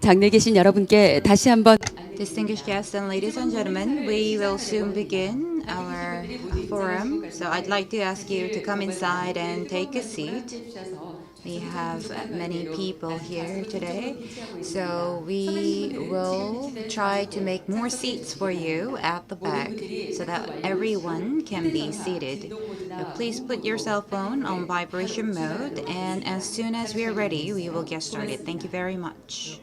장내에 계신 여러분께 다시 한번 Distinguished guests and ladies and gentlemen, we will soon begin our forum. So I'd like to ask you to come inside and take a seat. We have many people here today, so we will try to make more seats for you at the back so that everyone can be seated. So please put your cell phone on vibration mode, and as soon as we are ready, we will get started. Thank you very much.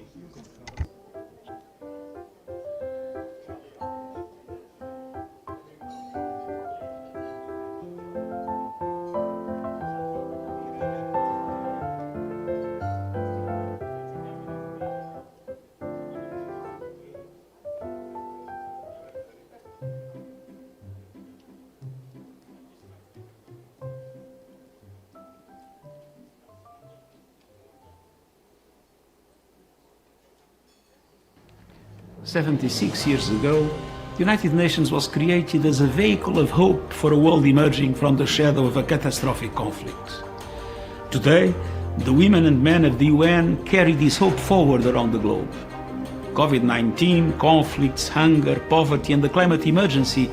"76 years ago, the United Nations was created as a vehicle of hope for a world emerging from the shadow of a catastrophic conflict. Today, the women and men of the UN carry this hope forward around the globe. COVID-19, conflicts, hunger, poverty, and the climate emergency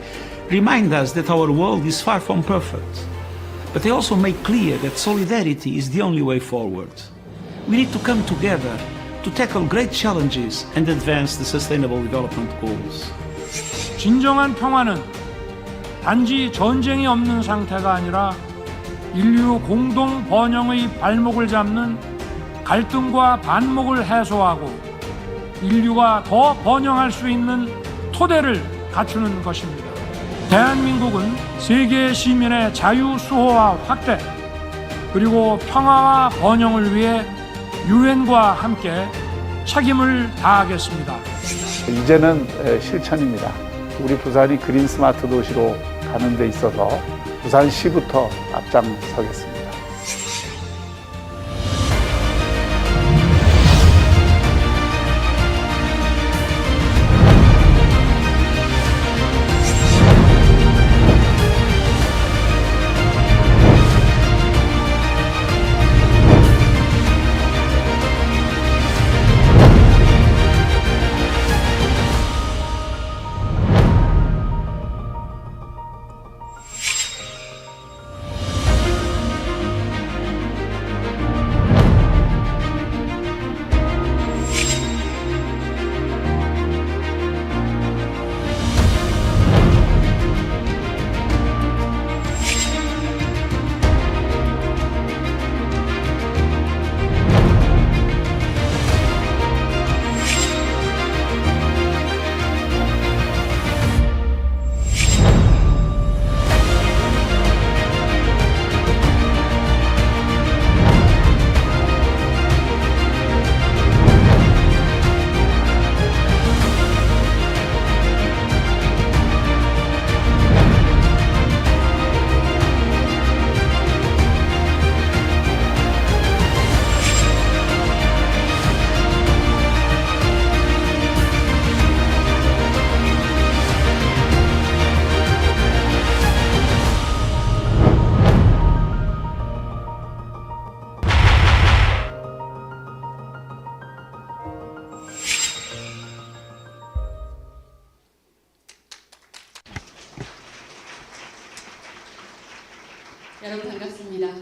remind us that our world is far from perfect. But they also make clear that solidarity is the only way forward. We need to come together to tackle great challenges and advance the Sustainable Development Goals. 진정한 평화는 단지 전쟁이 없는 상태가 아니라 인류 공동 번영의 발목을 잡는 갈등과 반목을 해소하고 인류가 더 번영할 수 있는 토대를 갖추는 것입니다. 대한민국은 세계 시민의 자유 수호와 확대 그리고 평화와 번영을 위해 유엔과 함께 책임을 다하겠습니다. 이제는 실천입니다. 우리 부산이 그린 스마트 도시로 가는 데 있어서 부산시부터 앞장서겠습니다.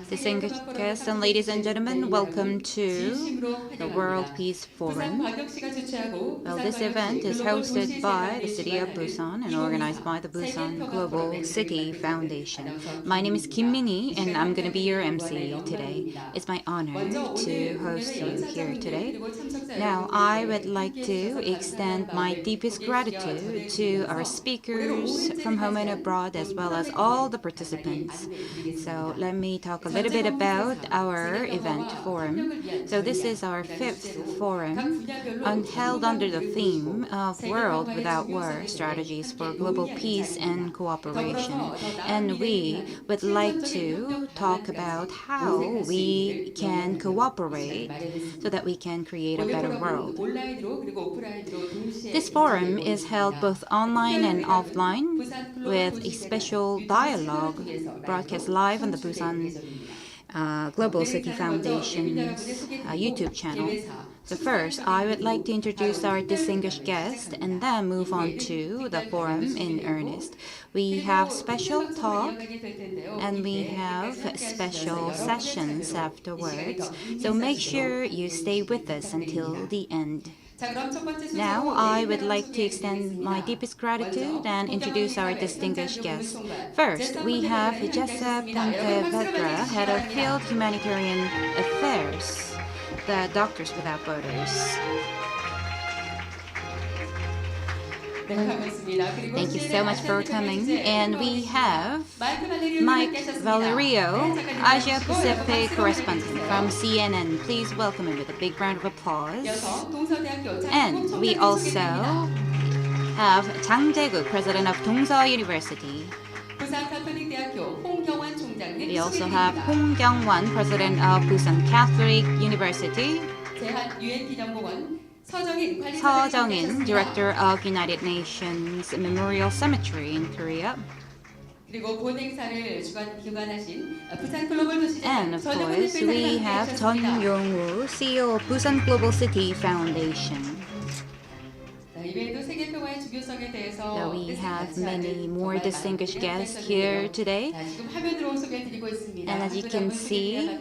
Distinguished guests and ladies and gentlemen, welcome to the World Peace Forum. Well, this event is hosted by the City of Busan and organized by the Busan Global City Foundation. My name is Kim Min-hee and I'm going to be your MC today. It's my honor to host you here today. Now, I would like to extend my deepest gratitude to our speakers from home and abroad as well as all the participants. So let me talk a little bit about our event forum. So this is our 5th forum held under the theme of World Without War, Strategies for Global Peace and Cooperation. And we would like to talk about how we can cooperate so that we can create a better world. This forum is held both online and offline with a special dialogue broadcast live on the Busan Global City Foundation's YouTube channel. So first, I would like to introduce our distinguished guest and then move on to the forum in earnest. We have special talk and we have special sessions afterwards. So make sure you stay with us until the end. Now, I would like to extend my deepest gratitude and introduce our distinguished guests. First, we have Jessa Pontevedra, Head of Field Humanitarian Affairs, the Doctors Without Borders. Thank you so much for coming. And we have Mike Valerio, Asia Pacific correspondent from CNN. Please welcome him with a big round of applause. And we also have Jang Jae-gu, president of Dongseok University. We also have Hong Kyung-won, president of Busan Catholic University. Seo Jung-in, director of United Nations Memorial Cemetery in Korea. And of course, we have Jeon Yong-woo, CEO of Busan Global City Foundation. So we have many more distinguished guests here today. And as you can see,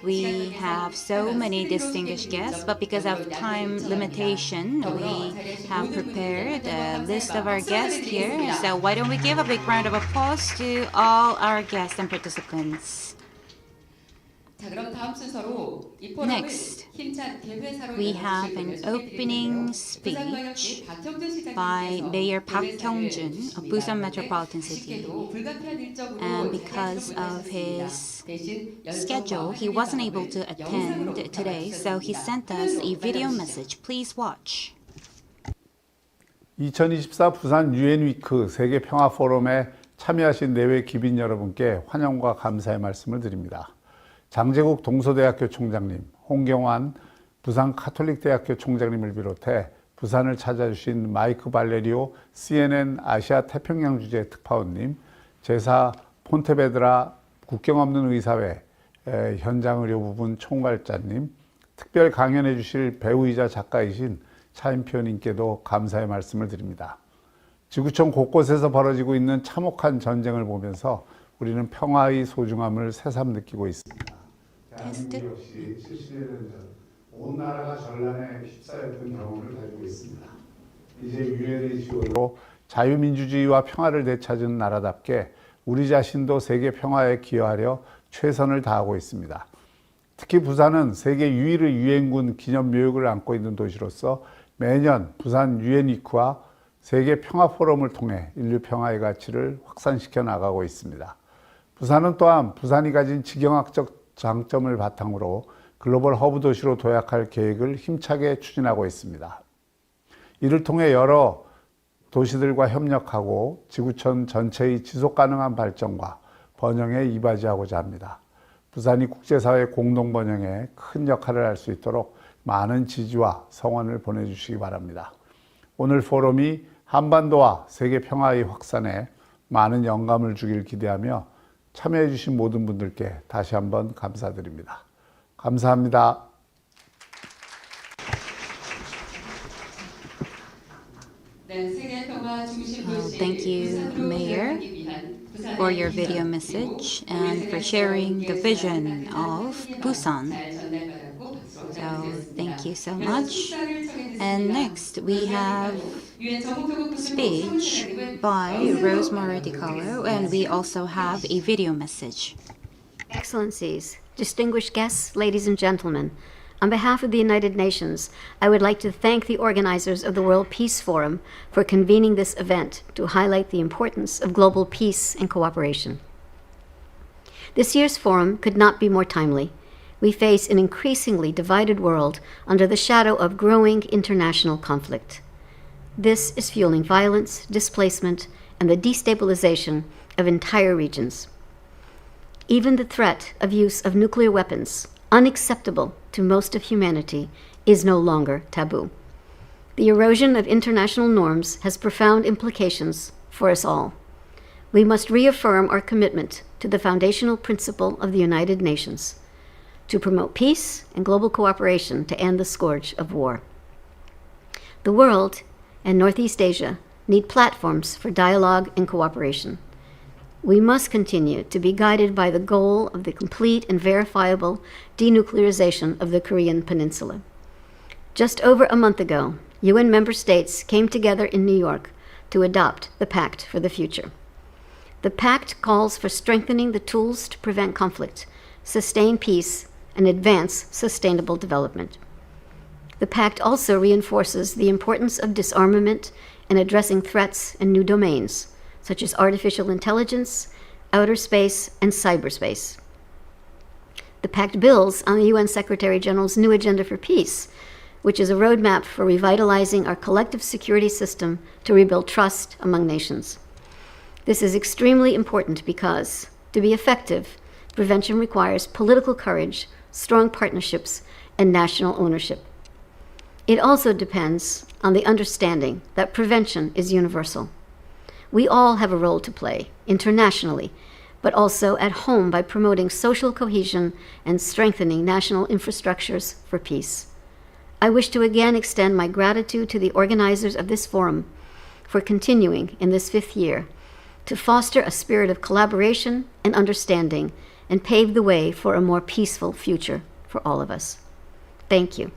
we have so many distinguished guests, but because of time limitation, we have prepared a list of our guests here. So why don't we give a big round of applause to all our guests and participants. Next, we have an opening speech by Mayor Park Kyung-jun of Busan Metropolitan City. And because of his schedule, he wasn't able to attend today, so he sent us a video message. Please watch. 2024 부산 UN 위크 세계 평화 포럼에 참여하신 내외 기빈 여러분께 환영과 감사의 말씀을 드립니다. 장제국 동서대학교 총장님, 홍경환 부산 카톨릭대학교 총장님을 비롯해 부산을 찾아주신 마이크 발레리오 CNN 아시아 태평양 주재 특파원님, 제사 폰테베드라 국경 없는 의사회 현장의료부분 총괄자님, 특별 강연해 주실 배우이자 작가이신 차인표님께도 감사의 말씀을 드립니다. 지구촌 곳곳에서 벌어지고 있는 참혹한 전쟁을 보면서 우리는 평화의 소중함을 새삼 느끼고 있습니다. 대한민국 역시 70년 전 온 나라가 전란에 휩싸였던 경험을 가지고 있습니다. 이제 유엔의 지원으로 자유민주주의와 평화를 되찾은 나라답게 우리 자신도 세계 평화에 기여하려 최선을 다하고 있습니다. 특히 부산은 세계 유일의 유엔군 기념묘역을 안고 있는 도시로서 매년 부산 UN 위크와 세계 평화 포럼을 통해 인류 평화의 가치를 확산시켜 나가고 있습니다. 부산은 또한 부산이 가진 지경학적 장점을 바탕으로 글로벌 허브 도시로 도약할 계획을 힘차게 추진하고 있습니다. 이를 통해 여러 도시들과 협력하고 지구촌 전체의 지속 가능한 발전과 번영에 이바지하고자 합니다. 부산이 국제사회 공동 번영에 큰 역할을 할 수 있도록 많은 지지와 성원을 보내주시기 바랍니다. 오늘 포럼이 한반도와 세계 평화의 확산에 많은 영감을 주길 기대하며 참여해 주신 모든 분들께 다시 한번 감사드립니다. 감사합니다. Thank you, Mayor, for your video message and for sharing the vision of Busan. So thank you so much. And next we have speech by Rosemary DiCarlo, and we also have a video message. Excellencies, distinguished guests, ladies and gentlemen, on behalf of the United Nations, I would like to thank the organizers of the World Peace Forum for convening this event to highlight the importance of global peace and cooperation. This year's forum could not be more timely. We face an increasingly divided world under the shadow of growing international conflict. This is fueling violence, displacement, and the destabilization of entire regions. Even the threat of use of nuclear weapons, unacceptable to most of humanity, is no longer taboo. The erosion of international norms has profound implications for us all. We must reaffirm our commitment to the foundational principle of the United Nations, to promote peace and global cooperation to end the scourge of war. The world and Northeast Asia need platforms for dialogue and cooperation. We must continue to be guided by the goal of the complete and verifiable denuclearization of the Korean Peninsula. Just over a month ago, UN member states came together in New York to adopt the Pact for the Future. The pact calls for strengthening the tools to prevent conflict, sustain peace, and advance sustainable development. The pact also reinforces the importance of disarmament and addressing threats in new domains, such as artificial intelligence, outer space, and cyberspace. The pact builds on the UN Secretary General's new Agenda for Peace, which is a roadmap for revitalizing our collective security system to rebuild trust among nations. This is extremely important because, to be effective, prevention requires political courage, strong partnerships, and national ownership. It also depends on the understanding that prevention is universal. We all have a role to play, internationally, but also at home by promoting social cohesion and strengthening national infrastructures for peace. I wish to again extend my gratitude to the organizers of this forum for continuing in this 5th year to foster a spirit of collaboration and understanding and pave the way for a more peaceful future for all of us. Thank you.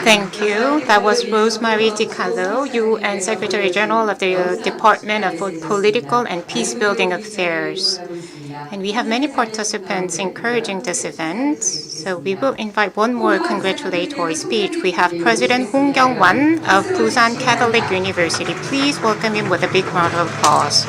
Thank you. That was Rosemary DiCarlo, UN Secretary General of the Department of Political and Peacebuilding Affairs. And we have many participants encouraging this event, so we will invite one more congratulatory speech. We have President Hong Kyung-wan of Busan Catholic University. Please welcome him with a big round of applause.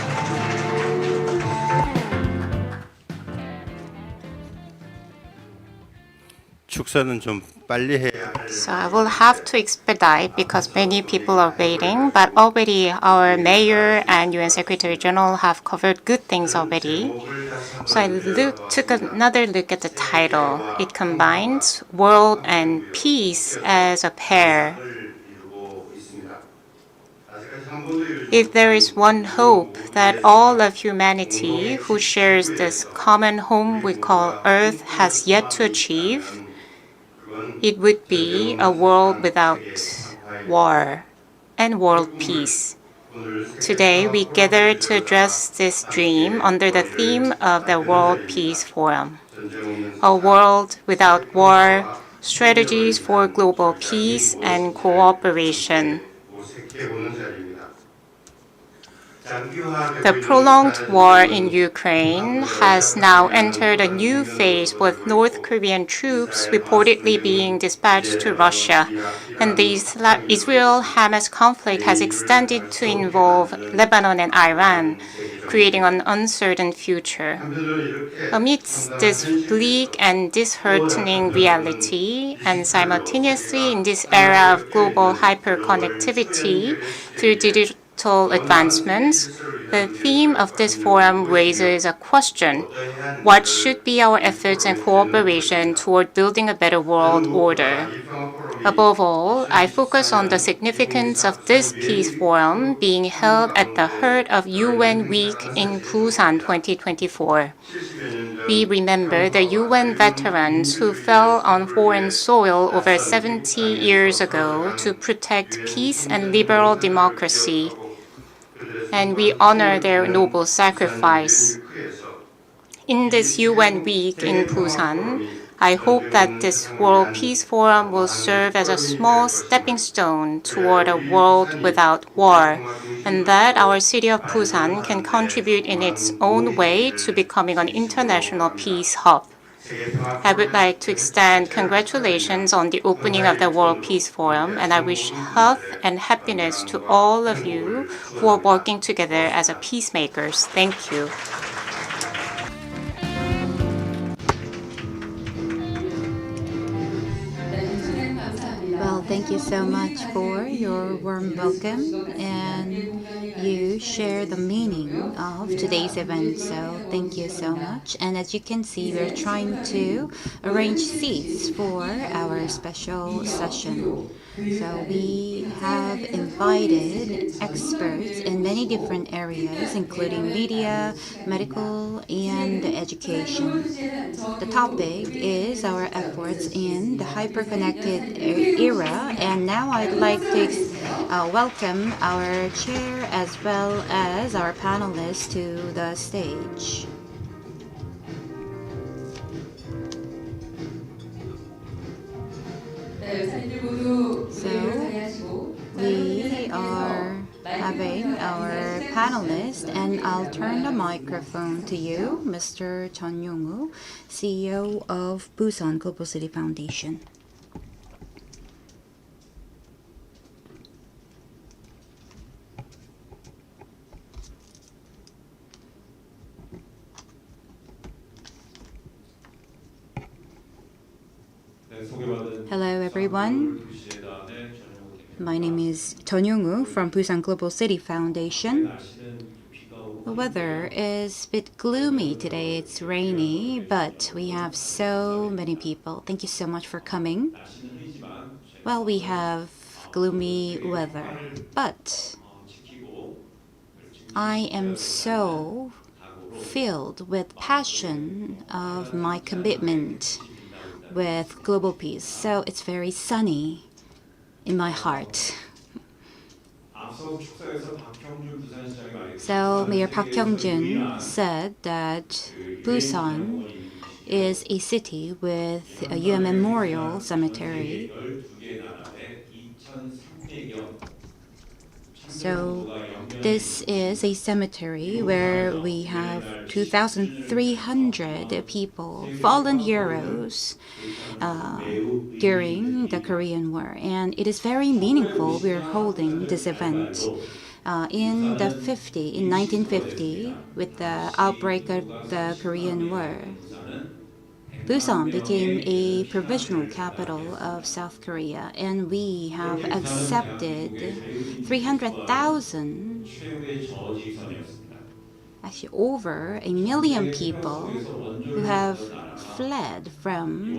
축사는 좀 빨리 해야 So I will have to expedite because many people are waiting, but already our mayor and UN Secretary General have covered good things already. So I took another look at the title. It combines world and peace as a pair. If there is one hope that all of humanity who shares this common home we call Earth has yet to achieve, it would be a world without war and world peace. Today, we gather to address this dream under the theme of the World Peace Forum. A world without war, strategies for global peace and cooperation. The prolonged war in Ukraine has now entered a new phase with North Korean troops reportedly being dispatched to Russia, and the Israel-Hamas conflict has extended to involve Lebanon and Iran, creating an uncertain future. Amidst this bleak and disheartening reality, and simultaneously in this era of global hyperconnectivity through digital advancements, the theme of this forum raises a question. What should be our efforts and cooperation toward building a better world order? Above all, I focus on the significance of this peace forum being held at the heart of UN Week in Busan 2024. We remember the UN veterans who fell on foreign soil over 70 years ago to protect peace and liberal democracy, and we honor their noble sacrifice. In this UN Week in Busan, I hope that this World Peace Forum will serve as a small stepping stone toward a world without war, and that our city of Busan can contribute in its own way to becoming an international peace hub. I would like to extend congratulations on the opening of the World Peace Forum, and I wish health and happiness to all of you who are working together as a peacemakers. Thank you. Well, thank Thank you so much for your warm welcome, and you share the meaning of today's event. So thank you so much. And as you can see, we're trying to arrange seats for our special session. So we have invited experts in many different areas, including media, medical, and education. The topic is our efforts in the hyper-connected era, and now I'd like to welcome our chair as well as our panelists to the stage. So we are having our panelists, and I'll turn the microphone to you, Mr. Chun Yong-woo, CEO of Busan Global City Foundation. Hello, everyone. My name is Chun Yong-woo from Busan Global City Foundation. The weather is a bit gloomy today. It's rainy, but we have so many people. Thank you so much for coming. Well, we have gloomy weather, but I am so filled with passion of my commitment with global peace. So it's very sunny in my heart. So Mayor Park Hyung-jun said that Busan is a city with a UN Memorial Cemetery. So this is a cemetery where we have 2,300 people, fallen heroes, during the Korean War. And it is very meaningful. We're holding this event. In 1950, with the outbreak of the Korean War, Busan became a provisional capital of South Korea, and we have accepted 300,000, actually over 1 million people who have fled from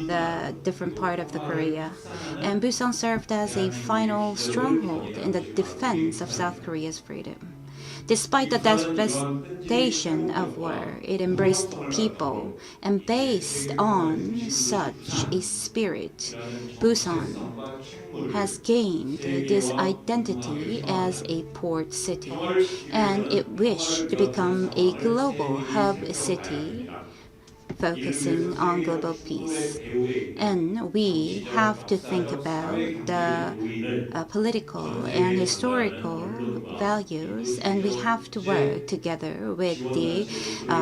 the different part of the Korea. And Busan served as a final stronghold in the defense of South Korea's freedom. Despite the devastation of war, it embraced people, and based on such a spirit, Busan has gained this identity as a port city, and it wished to become a global hub city focusing on global peace. And we have to think about the political and historical values, and we have to work together with the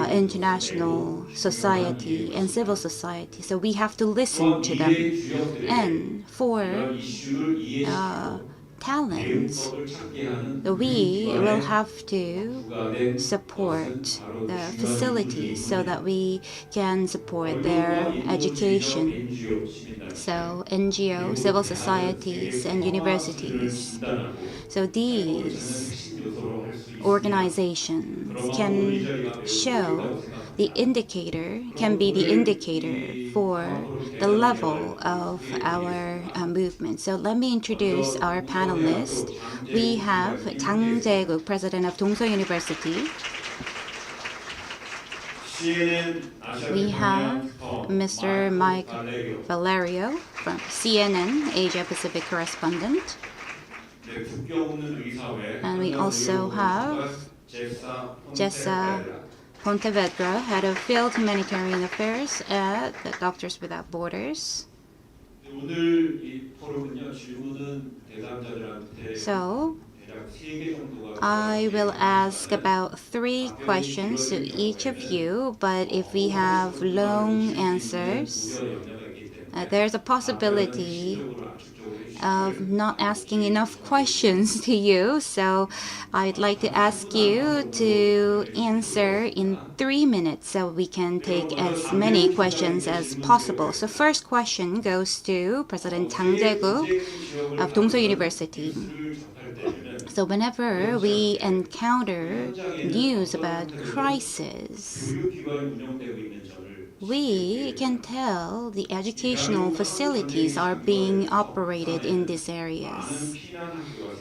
international society and civil society. So we have to listen to them. And for talents, we will have to support the facilities so that we can support their education. So NGO, civil societies, and universities. So these organizations can show the indicator, can be the indicator for the level of our movement. So let me introduce our panelists. We have Jang Jae-guk, president of Dongso University. We have Mr. Mike Valerio from CNN, Asia Pacific correspondent. And we also have Jessa Pontevedra, head of field humanitarian affairs at the Doctors Without Borders. So I will ask about 3 questions to each of you, but if we have long answers, there's a possibility of not asking enough questions to you. So I'd like to ask you to answer in 3 minutes so we can take as many questions as possible. So first question goes to President Jang Jae-guk of Dongso University. So whenever we encounter news about crisis, we can tell the educational facilities are being operated in these areas.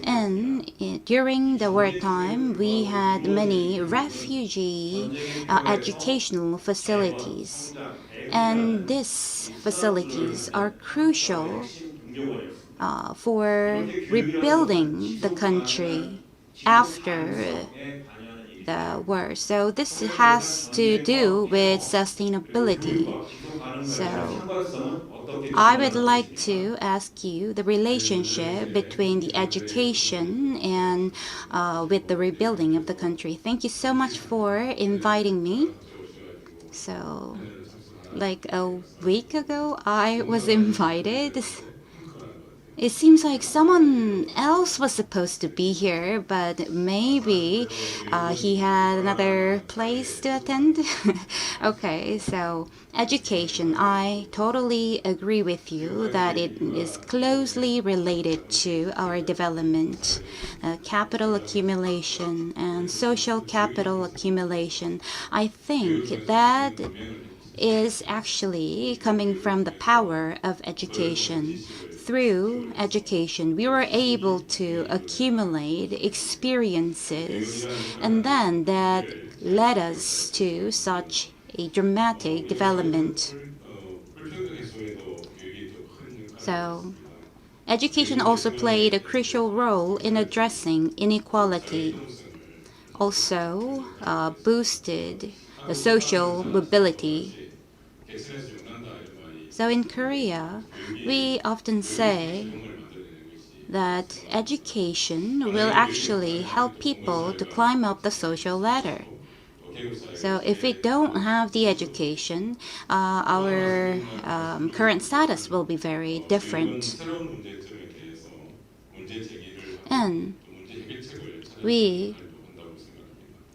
And during the wartime, we had many refugee educational facilities. And these facilities are crucial for rebuilding the country after the war. So this has to do with sustainability. So I would like to ask you the relationship between the education and with the rebuilding of the country. Thank you so much for inviting me. So like a week ago, I was invited. It seems like someone else was supposed to be here, but maybe he had another place to attend. Okay, so education. I totally agree with you that it is closely related to our development, capital accumulation and social capital accumulation. I think that is actually coming from the power of education. Through education, we were able to accumulate experiences, and then that led us to such a dramatic development. So, education also played a crucial role in addressing inequality, also boosted the social mobility. So in Korea, we often say that education will actually help people to climb up the social ladder. So if we don't have the education, our current status will be very different. And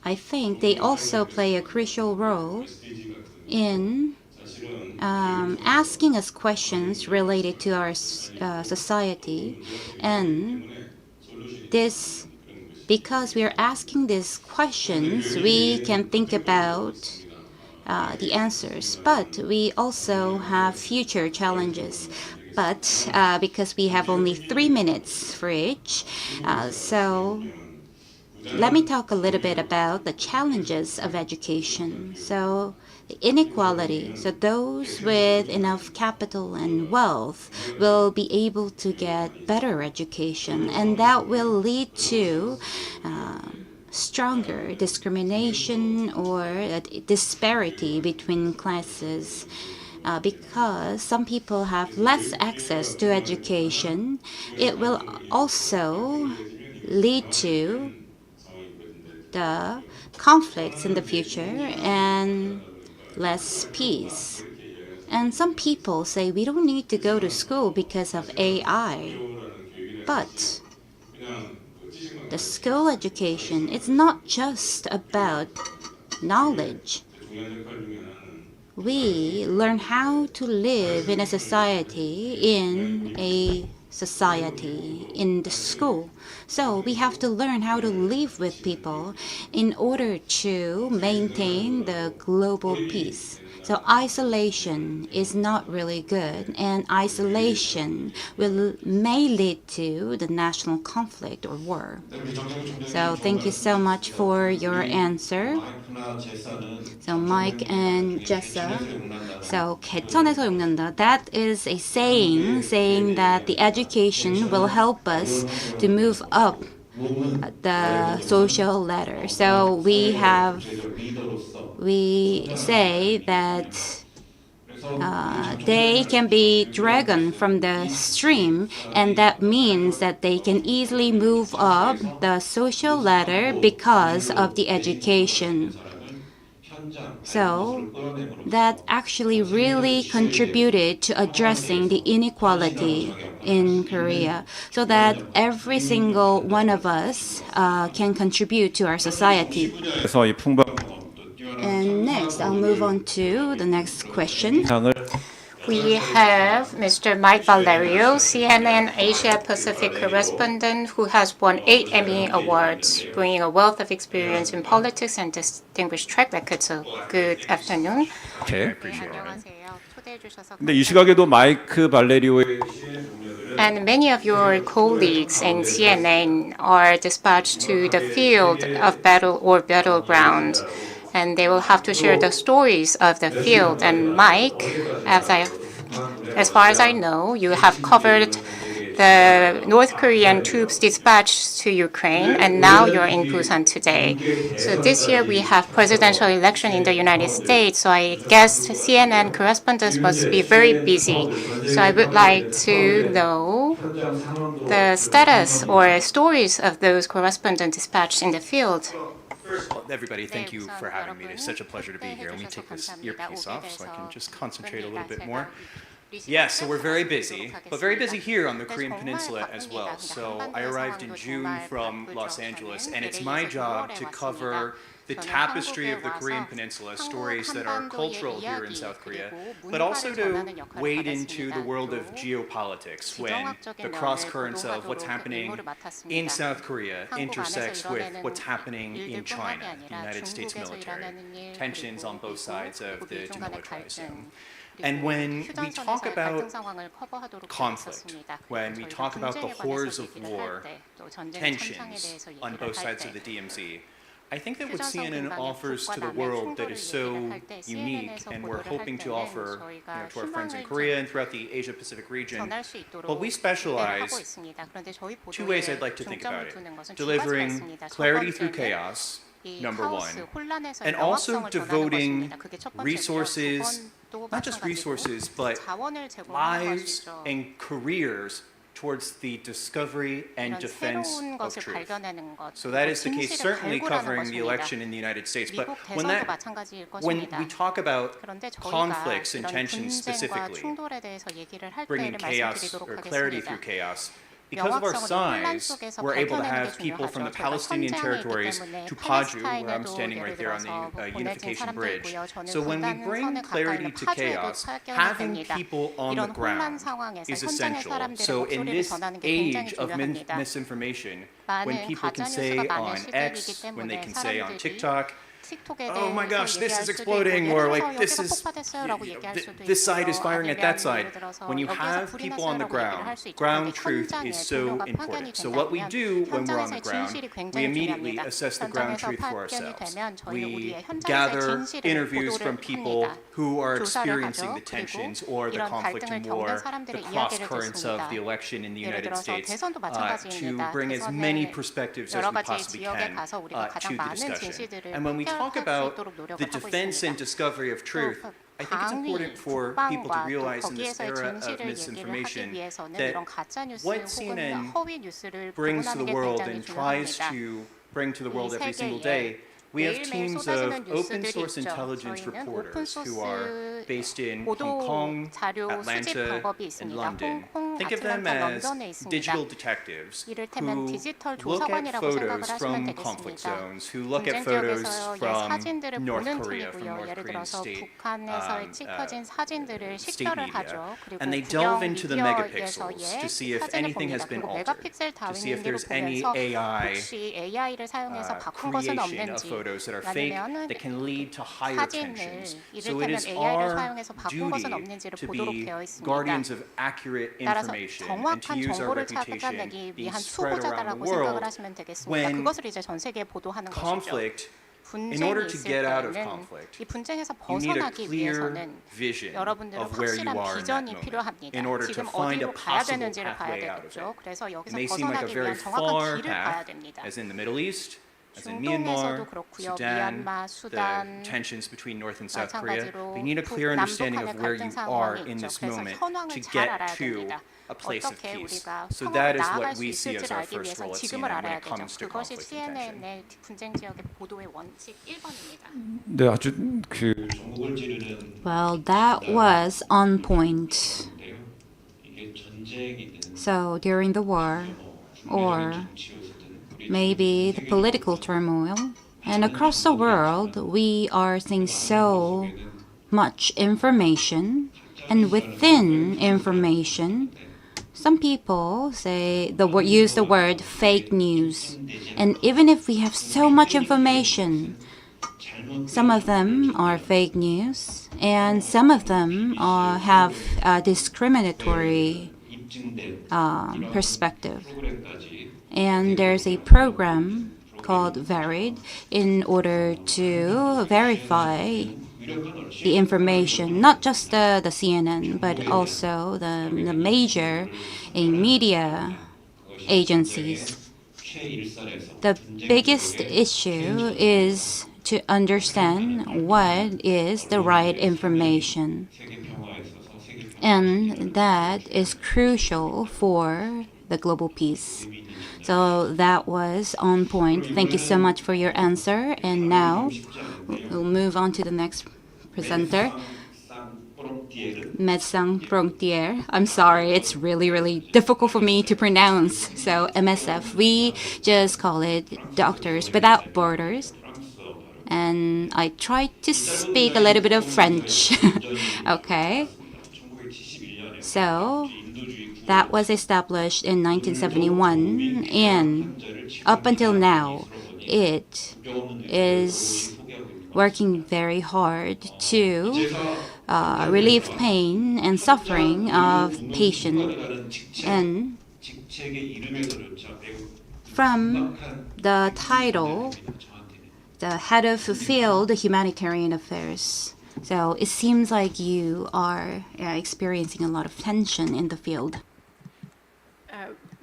I think they also play a crucial role in asking us questions related to our society, and this, because we are asking these questions, we can think about the answers, but we also have future challenges. But because we have only 3 minutes for each, so let me talk a little bit about the challenges of education. So the inequality. So those with enough capital and wealth will be able to get better education, and that will lead to stronger discrimination or disparity between classes. Because some people have less access to education, it will also lead to the conflicts in the future and less peace. And some people say we don't need to go to school because of AI. But the school education is not just about knowledge. We learn how to live in a society, in the school. So we have to learn how to live with people in order to maintain the global peace. So isolation is not really good, and isolation may lead to the national conflict or war. So thank you so much for your answer. So Mike and Jessa. So 개천에서 욕난다. That is a saying that the education will help us to move up the social ladder. So we say that they can be dragged from the stream, and that means that they can easily move up the social ladder because of the education. So that actually really contributed to addressing the inequality in Korea so that every single one of us can contribute to our society. 그래서 이 풍방 And next, I'll move on to the next question. 상을 We have Mr. Mike Valerio, CNN Asia Pacific correspondent who has won 8 Emmy Awards, bringing a wealth of experience in politics and distinguished track record. So good afternoon. 오케이. 안녕하세요. 초대해 주셔서 근데 이 시각에도 마이크 발레리오의 And many of your colleagues in CNN are dispatched to the field of battle or battleground, and they will have to share the stories of the field. And Mike, as far as I know, you have covered the North Korean troops dispatched to Ukraine, and now you're in Busan today. So this year we have presidential election in the United States, so I guess CNN correspondents must be very busy. So I would like to know the status or stories of those correspondents dispatched in the field. Everybody, thank you for having me. It's such a pleasure to be here. Let me take this earpiece off so I can just concentrate a little bit more. Yes, so we're very busy, but very busy here on the Korean Peninsula as well. So I arrived in June from Los Angeles, and it's my job to cover the tapestry of the Korean Peninsula, stories that are cultural here in South Korea, but also to wade into the world of geopolitics when the cross currents of what's happening in South Korea intersects with what's happening in China, the United States military, tensions on both sides of the demilitarized zone. And when we talk about conflict, when we talk about the horrors of war, tensions on both sides of the DMZ, I think that what CNN offers to the world that is so unique, and we're hoping to offer to our friends in Korea and throughout the Asia-Pacific region, well, we specialize two ways I'd like to think about it. Delivering clarity through chaos, number one, and also devoting resources, not just resources, but lives and careers towards the discovery and defense of truth. So that is the case certainly covering the election in the United States. But when we talk about conflicts and tensions specifically, bringing chaos or clarity through chaos, because of our size, we're able to have people from the Palestinian territories to Paju, where I'm standing right there on the Unification Bridge. So when we bring clarity to chaos, having people on the ground is essential. So in this age of misinformation, when people can say on X, when they can say on TikTok, oh my gosh, this is exploding, or like this is, this side is firing at that side. When you have people on the ground truth is so important. So what we do when we're on the ground, we immediately assess the ground truth for ourselves. We gather interviews from people who are experiencing the tensions or the conflict and war, the cross currents of the election in the United States, to bring as many perspectives as we possibly can to the discussion. And when we talk about the defense and discovery of truth, I think it's important for people to realize in this era of misinformation that what CNN brings to the world and tries to bring to the world every single day, we have teams of open source intelligence reporters who are based in Hong Kong, Atlanta, and London. Think of them as digital detectives who look at photos from conflict zones, who look at photos from North Korea, from North Korean state media, and they delve into the megapixels to see if anything has been altered, to see if there's any AI creation of photos that are fake that can lead to higher tensions. So it is our duty to be guardians of accurate information and to use our reputation being spread around the world when conflict, in order to get out of conflict, you need a clear vision of where you are in that moment in order to find a possible pathway out of it. It may seem like a very far path, as in the Middle East, as in 중동에서도 Myanmar, 그렇고요. Sudan, 미얀마, the 수단 tensions between North and South Korea. 마찬가지로 They need a clear understanding of 남북한의 where 갈등 you are 상황이 in 있죠. this 그래서 moment 현황을 to 잘 get 알아야 to 됩니다. a place of 어떻게 peace. 우리가 So 상황을 that is 나아갈 what 수 we see 있을지를 as our 알기 first 위해서 role at 지금을 CNN when 알아야 it 되죠. comes to 그것이 conflict and tension. CNN의 분쟁 지역의 보도의 원칙 1번입니다. 네, 아주 그 Well, that was on point. So during the war, or maybe the political turmoil, and across the world, we are seeing so much information, and within information, some people use the word fake news. And even if we have so much information, some of them are fake news, and some of them have a discriminatory perspective. And there's a program called Varied in order to verify the information, not just the CNN, but also the major media agencies. The biggest issue is to understand what is the right information. And that is crucial for the global peace. So that was on point. Thank you so much for your answer. And now we'll move on to the next presenter. Médecins Frontières. I'm sorry, it's really difficult for me to pronounce. So MSF, we just call it Doctors Without Borders. And I tried to speak a little bit of French. Okay. So that was established in 1971, and up until now, it is working very hard to relieve pain and suffering of patients. And from the title, the head of field humanitarian affairs. So it seems like you are experiencing a lot of tension in the field.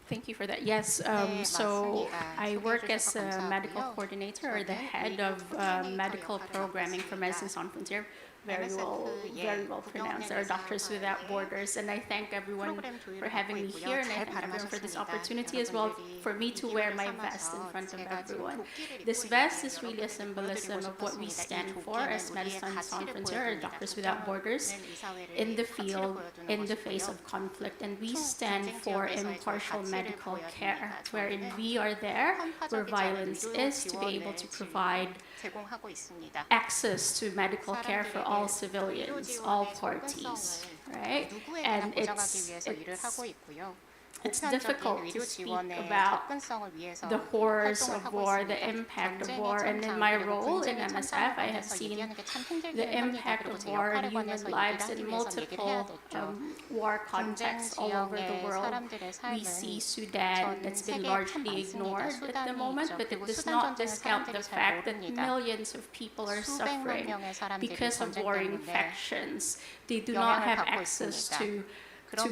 Thank you for that. Yes, so I work as a medical coordinator or the head of medical programming for Médecins Sans Frontières. Very well pronounced. Our Doctors Without Borders, and I thank everyone for having me here, and I thank everyone for this opportunity as well for me to wear my vest in front of everyone. This vest is really a symbolism of what we stand for as Médecins Sans Frontières, or Doctors Without Borders, in the field, in the face of conflict, and we stand for impartial medical care, wherein we are there where violence is, to be able to provide access to medical care for all civilians, all parties, right? And it's difficult to speak about the horrors of war, the impact of war, and in my role in MSF, I have seen the impact of war on human lives in multiple war contexts all over the world. We see Sudan that's been largely ignored at the moment, but it does not discount the fact that millions of people are suffering because of warring factions. They do not have access to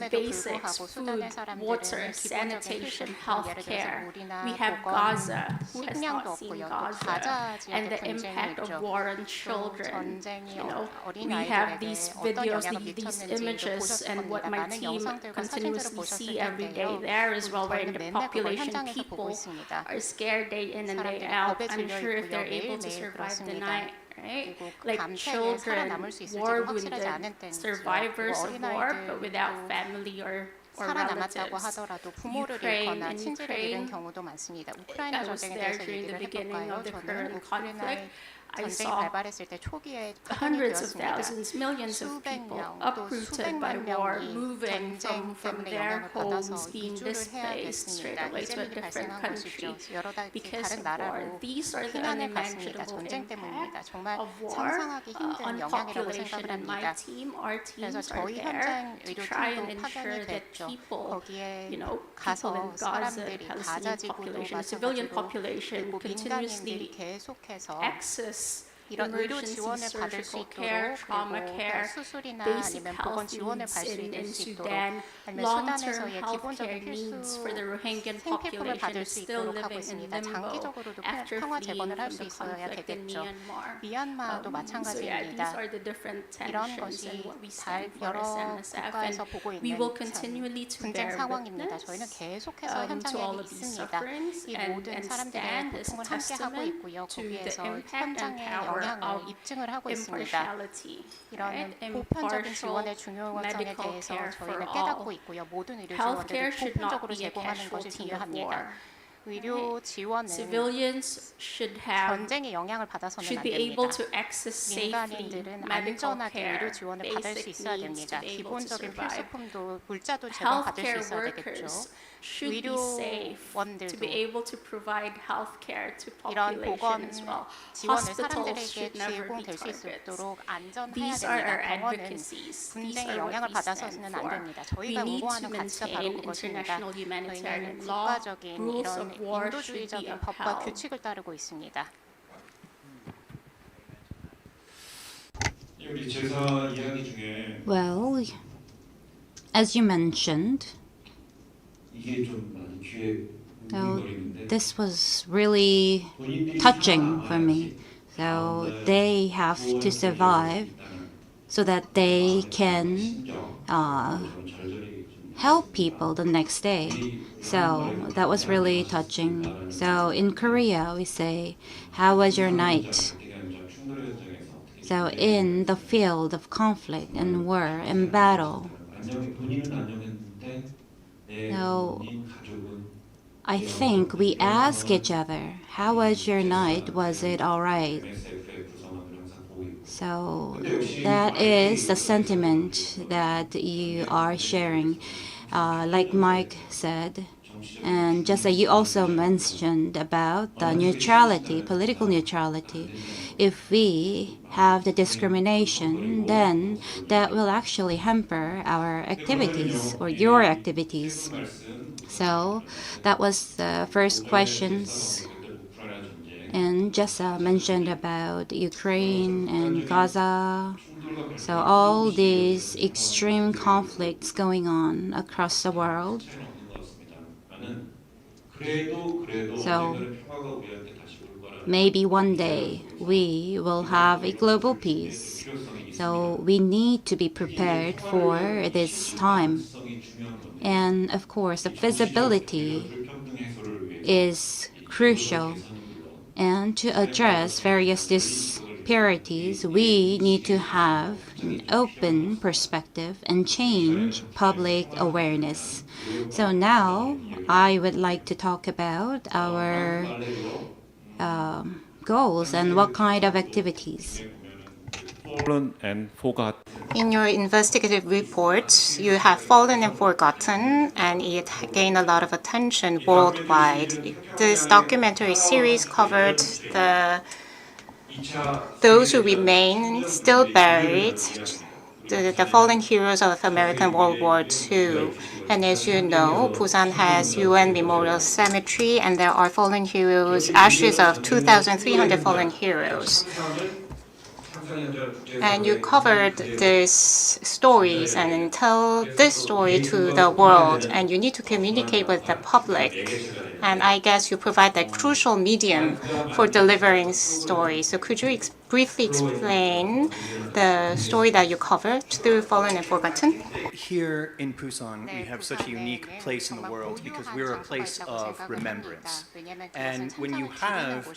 basics, food, water, sanitation, healthcare. We have Gaza, who has not seen Gaza, and the impact of war on children. You know, we have these videos, these images, and what my team continuously see every day there as well, where the population, people are scared day in and day out, unsure if they're able to survive the night. Right? Like children, war-wounded, survivors of war, but without family or relatives. Ukraine, I was there during the beginning of the current conflict. I saw hundreds of thousands, millions of people uprooted by war, moving from their homes, being displaced straight away to a different country because of war. These are the unimaginable impact of war on population, and my team, our teams are there to try and ensure that people, you know, people in Gaza, the Palestinian population, the civilian population, continuously access 이런 의료 emergency 지원을 받을 수 surgical 있도록 care, trauma 그리고 care, 수술이나 basic 아니면 보건 health 지원을 needs 받을 수 in 있도록 Sudan, 아니면 long-term 수단에서의 기본적인 healthcare needs 필수 for the Rohingyan 생필품을 population 받을 is 수 still 있도록 하고 living in 있습니다. limbo 장기적으로도 after 평화 fleeing 재건을 할 from 수 the 있어야 conflict in 되겠죠. Myanmar. 미얀마도 So yeah, these 마찬가지입니다. are the different 이런 tensions and 것이 what we 잘 stand for as 여러 MSF, 국가에서 and 보고 we will 있는 continually to 분쟁 bear 상황입니다. 저희는 witness 계속해서 to 현장에 all of these 있습니다. sufferings 이 and 모든 사람들의 stand as 고통을 함께 하고 testament 있고요. to the 거기에서 impact and 현장의 power 영향을 of 입증을 하고 있습니다. impartiality, 이런 right? 보편적인 Impartial 지원의 중요성에 medical 대해서 care 저희는 for 깨닫고 all. 있고요. 모든 의료 Healthcare 지원들을 should not 보편적으로 be a 제공하는 것이 casualty of 중요합니다. war. 의료 지원은 Civilians should have 전쟁의 영향을 받아서는 should 안 be 됩니다. able to access safely 민간인들은 medical 안전하게 care, 의료 지원을 받을 수 basic 있어야 needs 됩니다. to be able to 기본적인 survive. 필수품도 물자도 제공받을 수 Healthcare 있어야 되겠죠. workers should be safe to 의료원들도 be able to provide healthcare to 이런 population 보건 as well. 지원을 Hospitals 사람들에게 should never be 제공될 수 targets. 있도록 안전해야 These are our 됩니다. 병원은 advocacies. These 분쟁의 are what 영향을 we 받아서는 stand 안 for. 됩니다. We 저희가 need to 요구하는 가치가 바로 maintain 그것입니다. international humanitarian 저희는 law. 국가적인 Rules 이런 of war should be 인도주의적인 법과 upheld. 규칙을 따르고 있습니다. 우리 제사 이야기 중에 Well, as you mentioned, 이게 좀 많이 귀에 웅웅거리는데 this was really touching for me. So they have to survive so that they can help people the next day. So that was really touching. So in Korea, we say, "How was your night?" So in the field of conflict and war and battle, 본인은 안정했는데 내 No. 본인 가족은 I think we ask each other, "How was your night? Was it all right?" MSF의 구성원을 항상 보고 있고 So that is the sentiment that you are sharing. Like Mike said, and just like you also mentioned about the neutrality, political neutrality. If we have the discrimination, then that will actually hamper our activities or your activities. So that was the first questions. And Jessa mentioned about Ukraine and Gaza. So all these extreme conflicts going on across the world. So maybe one day we will have a global peace. So we need to be prepared for this time. And of course, the visibility is crucial. And to address various disparities, we need to have an open perspective and change public awareness. So now I would like to talk about our goals and what kind of activities. Fallen and Forgot. In your investigative reports, you have fallen and forgotten, and it gained a lot of attention worldwide. This documentary series covered those who remain still buried, the fallen heroes of American World War II. And as you know, Busan has UN Memorial Cemetery, and there are fallen heroes, ashes of 2,300 fallen heroes. And you covered these stories and tell this story to the world, and you need to communicate with the public. And I guess you provide that crucial medium for delivering stories. So could you briefly explain the story that you covered through Fallen and Forgotten? Here in Busan, we have such a unique place in the world because we're a place of remembrance. And when you have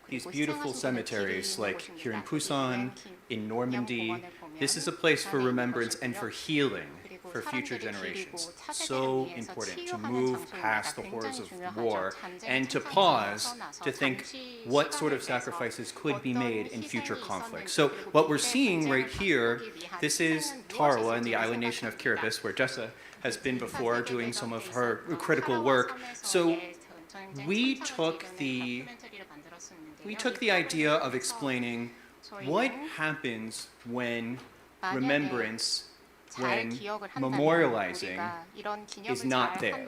these beautiful cemeteries, like here in Busan, in Normandy, this is a place for remembrance and for healing for future generations. So important to move past the horrors of war and to pause to think what sort of sacrifices could be made in future conflicts. So what we're seeing right here, this is Tarawa in the island nation of Kiribati, where Jessa has been before doing some of her critical work. So we took the idea of explaining what happens when remembrance, when memorializing is not there.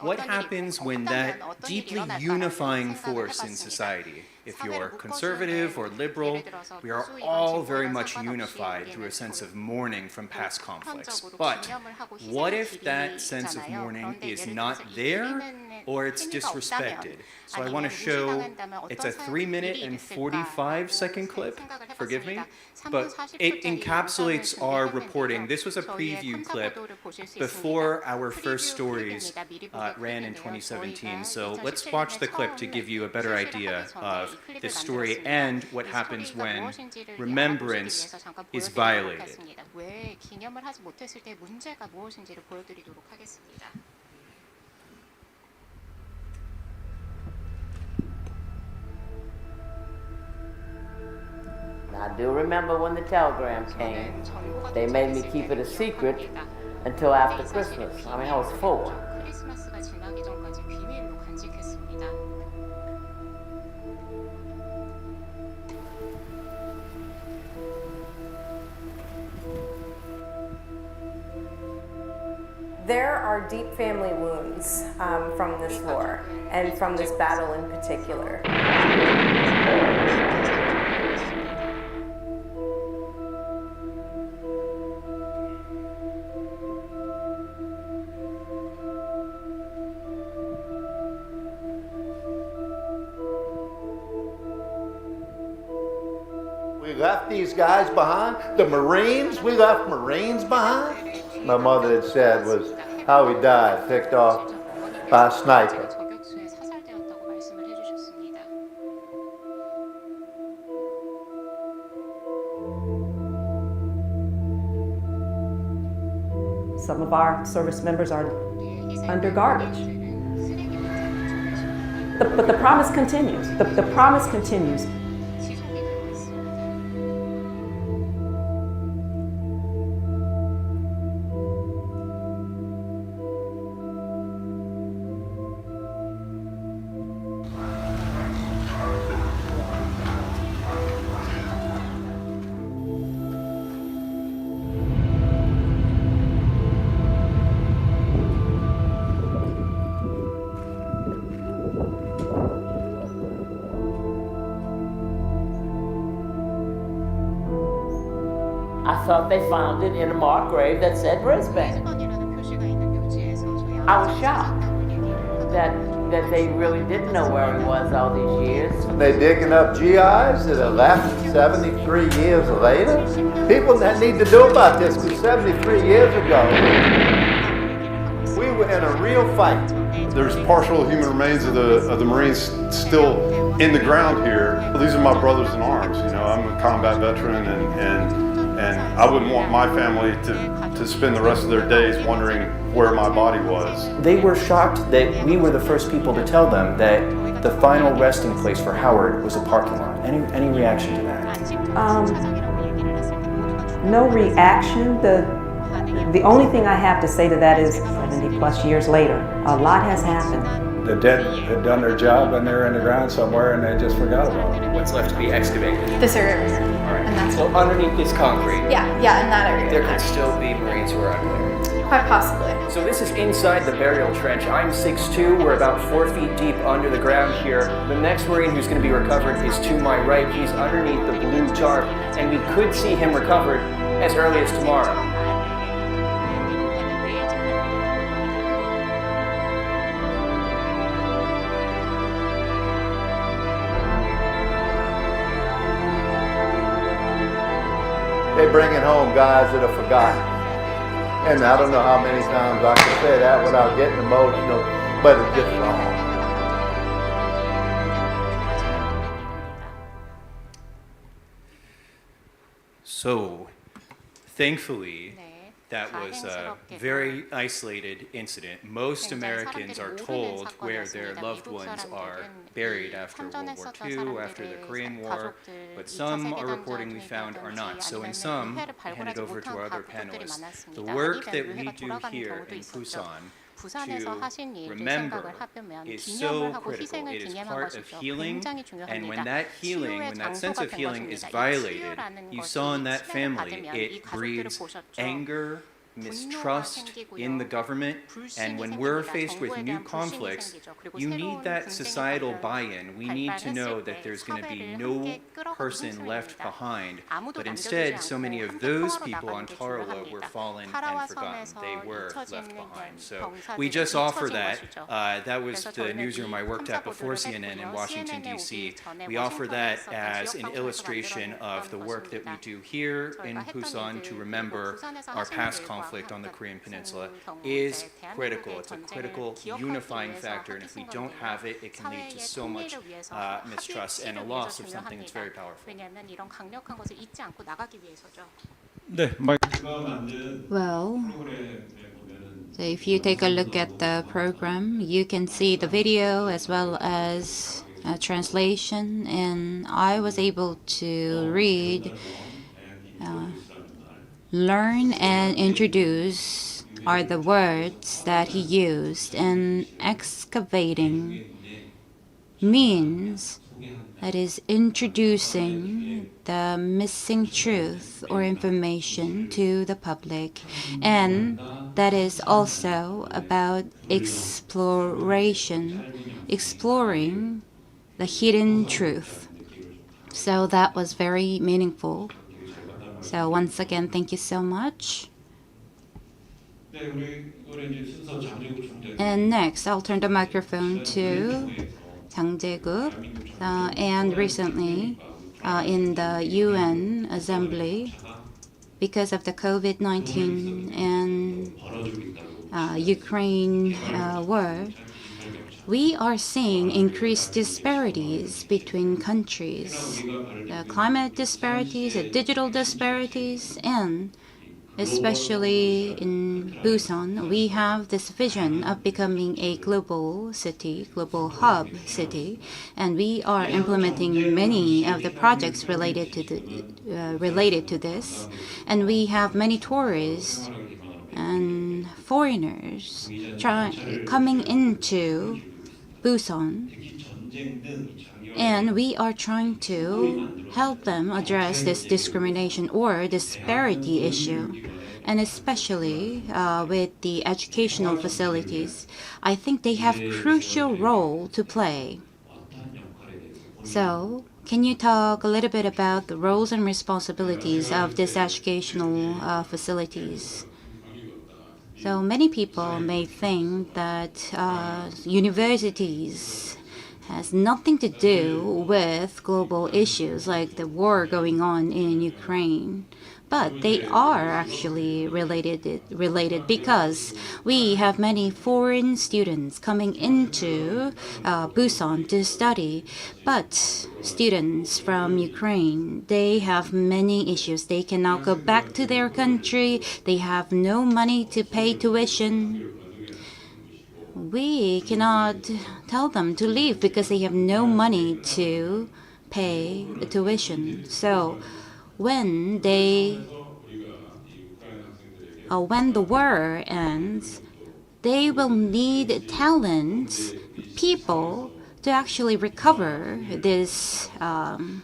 What happens when that deeply unifying force in society If you're conservative or liberal, we are all very much unified through a sense of mourning from past conflicts. But what if that sense of mourning is not there or it's disrespected? So I want to show, it's a 3-minute and 45-second clip, forgive me, but it encapsulates our reporting. This was a preview clip before our first stories ran in 2017. So let's watch the clip to give you a better idea of this story and what happens when remembrance is violated. 왜 기념을 하지 못했을 때 문제가 무엇인지를 보여드리도록 하겠습니다. I do remember when the telegram came. They made me keep it a secret until after Christmas. I mean, I was 4. 크리스마스가 지나기 전까지 비밀로 간직했습니다. There are deep family wounds from this war and from this battle in particular. We left these guys behind, the Marines, we left Marines behind. My mother had said was how he died, picked off by a sniper. 저격수에 사살되었다고 말씀을 해주셨습니다. Some of our service members are under garbage. But the promise continues. The promise continues. I thought they found it in a marked grave that said Brisbane. I was shocked that they really didn't know where he was all these years. They digging up GIs that have left 73 years later? People that need to know about this, because 73 years ago, we were in a real fight. There's partial human remains of the Marines still in the ground here. These are my brothers in arms. You know, I'm a combat veteran, and I wouldn't want my family to spend the rest of their days wondering where my body was. They were shocked that we were the first people to tell them that the final resting place for Howard was a parking lot. Any reaction to that? No reaction. The only thing I have to say to that is 70 plus years later, a lot has happened. The dead had done their job and they're in the ground somewhere and they just forgot about it. What's left to be excavated? This area. All right. And that's so underneath this concrete, yeah, in that area. there could still be Marines who are unclear. Quite possibly. So this is inside the burial trench. I'm 6'2", we're about 4 feet deep under the ground here. The next Marine who's going to be recovered is to my right. He's underneath the blue tarp, and we could see him recovered as early as tomorrow. They bring it home guys that are forgotten. And I don't know how many times I can say that without getting emotional, but it's just wrong. So, thankfully, that was a very isolated incident. Most Americans are told where their loved ones are buried after World War II, after the Korean War, but some are reporting we found are not. So in some, I hand it over to our other panelists, the work that we do here in Busan to remember is so critical. It is part of healing, and when that healing, when that sense of healing is violated, you saw in that family, it breeds anger, mistrust in the government, and when we're faced with new conflicts, you need that societal buy-in. We need to know that there's going to be no person left behind, but instead so many of those people on Tarawa were fallen and forgotten. They were left behind. So we just offer that. That was the newsroom I worked at before CNN in Washington, D.C. We offer that as an illustration of the work that we do here in Busan to remember our past conflict on the Korean Peninsula is critical. It's a critical unifying factor, and if we don't have it, it can lead to so much mistrust and a loss of something that's very powerful. Well, so if you take a look at the program, you can see the video as well as a translation, and I was able to read, learn and introduce are the words that he used, and excavating means that is introducing the missing truth or information to the public, and that is also about exploring the hidden truth. So that was very meaningful. So once again, thank you so much. And next, I'll turn the microphone to Jang Jae-guk. And recently, in the UN Assembly, because of the COVID-19 and Ukraine war, we are seeing increased disparities between countries, the climate disparities, the digital disparities, and especially in Busan, we have this vision of becoming a global city, global hub city, and we are implementing many of the projects related to this, and we have many tourists and foreigners coming into Busan, and we are trying to help them address this discrimination or disparity issue, and especially with the educational facilities. I think they have crucial role to play. So, can you talk a little bit about the roles and responsibilities of these educational facilities? So many people may think that universities has nothing to do with global issues like the war going on in Ukraine. But they are actually related because we have many foreign students coming into Busan to study. But students from Ukraine, they have many issues. They cannot go back to their country. They have no money to pay tuition. We cannot tell them to leave because they have no money to pay the tuition. So when the war ends, they will need talents, people to actually recover this and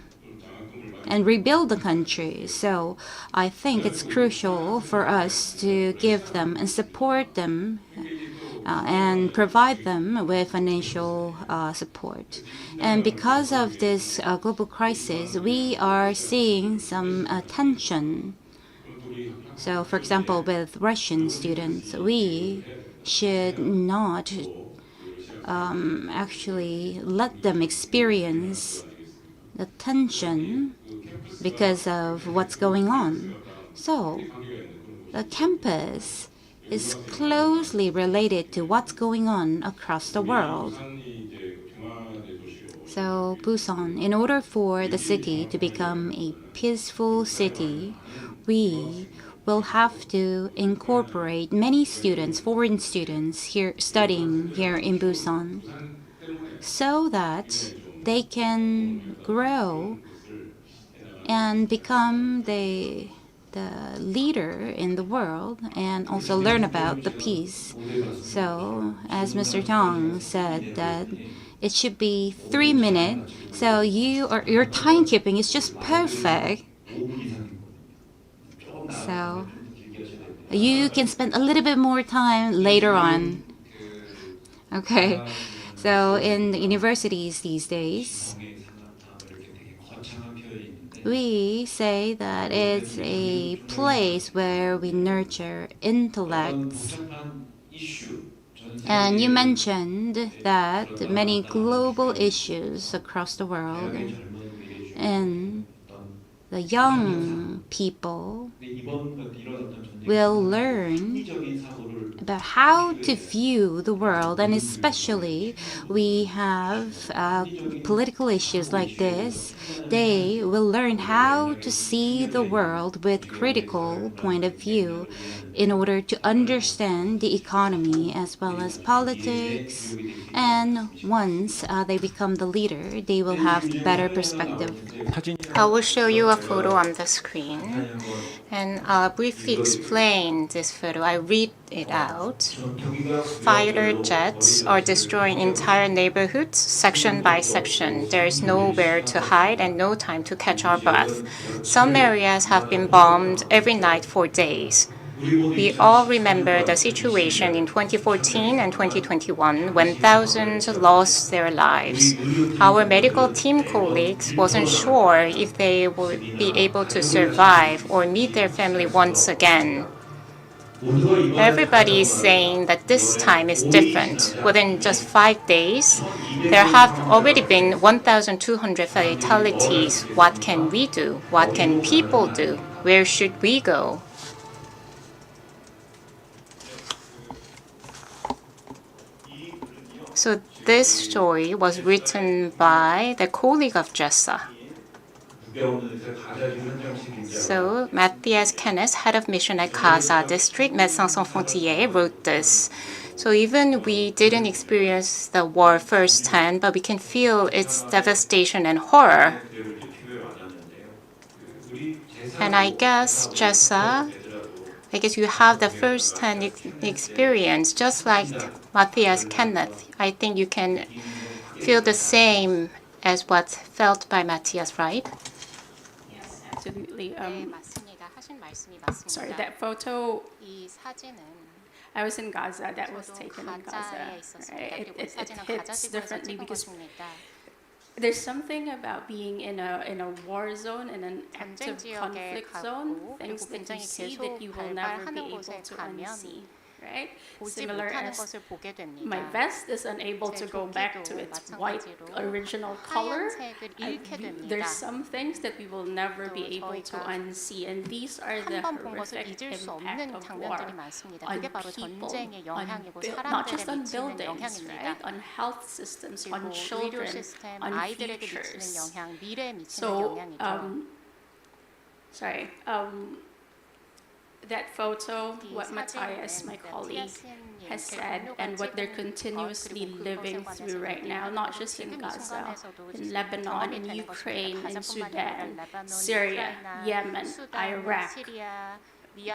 rebuild the country. So I think it's crucial for us to give them and support them and provide them with financial support. And because of this global crisis, we are seeing some tension. So, for example, with Russian students, we should not actually let them experience the tension because of what's going on. So, the campus is closely related to what's going on across the world. So Busan, in order for the city to become a peaceful city, we will have to incorporate many students, foreign students here studying here in Busan, so that they can grow and become the leader in the world and also learn about the peace. So, as Mr. Tong said, that it should be 3 minutes. So your timekeeping is just perfect. So You can spend a little bit more time later on. Okay, so in the universities these days, we say that it's a place where we nurture intellects. And you mentioned that many global issues across the world and the young people will learn about how to view the world, and especially we have political issues like this. They will learn how to see the world with critical point of view in order to understand the economy as well as politics. And once they become the leader, they will have better perspective. I will show you a photo on the screen, and I'll briefly explain this photo. I read it out. Fighter jets are destroying entire neighborhoods, section by section. There is nowhere to hide and no time to catch our breath. Some areas have been bombed every night for days. We all remember the situation in 2014 and 2021 when thousands lost their lives. Our medical team colleagues wasn't sure if they would be able to survive or meet their family once again. Everybody is saying that this time is different. Within just 5 days, there have already been 1,200 fatalities. What can we do? What can people do? Where should we go? So this story was written by the colleague of Jessa. So Matthias Kenneth, head of mission at Gaza District, Médecins Sans Frontières, wrote this. So even we didn't experience the war firsthand, but we can feel its devastation and horror. And I guess, Jessa, you have the first-hand experience, just like Matthias Kenneth. I think you can feel the same as what's felt by Matthias, right? Yes, absolutely. Sorry, that photo, I was in Gaza, that was taken in Gaza. Right? It hits differently because there's something about being in a war zone, in an active conflict zone, things that you see that you will never be able to unsee, right? Similar as my vest is unable to go back to its white original color. There's some things that we will never be able to unsee, and these are the horrific impact of war on people, not just on buildings, right? On health systems, on children, on futures. So, that photo, what Matthias, my colleague, has said, and what they're continuously living through right now, not just in Gaza, in Lebanon, in Ukraine, in Sudan, Syria, Yemen, Iraq,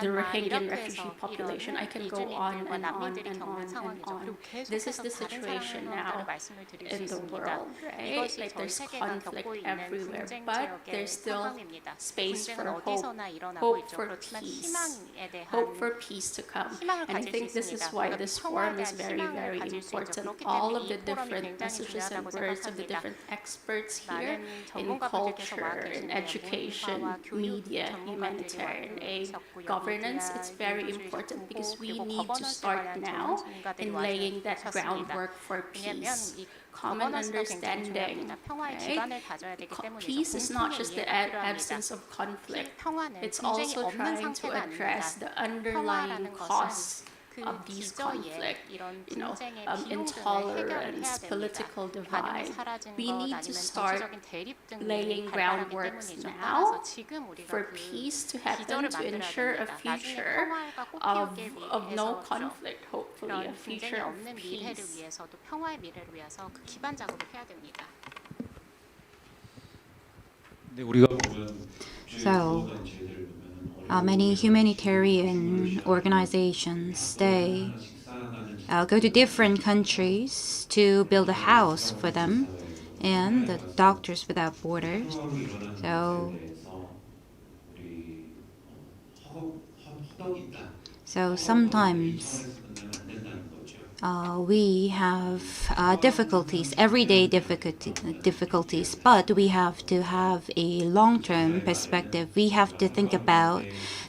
the Rohingya refugee population. I can go on and on and on and on. This is the situation now in the world, right? Like there's conflict everywhere, but there's still space for hope for peace to come. And I think this is why this forum is very, very important. All of the different messages and words of the different experts here in culture, in education, media, humanitarian aid, governance, it's very important because we need to start now in laying that groundwork for peace. Common understanding, right? Peace is not just the absence of conflict. It's also trying to address the underlying cause of these conflict, intolerance, political divide. We need to start laying groundwork now for peace to happen, to ensure a future of no conflict, hopefully, a future of peace. So, many humanitarian organizations, they go to different countries to build a house for them, and the Doctors Without Borders. So sometimes we have difficulties, everyday difficulties, but we have to have a long-term perspective. We have to think about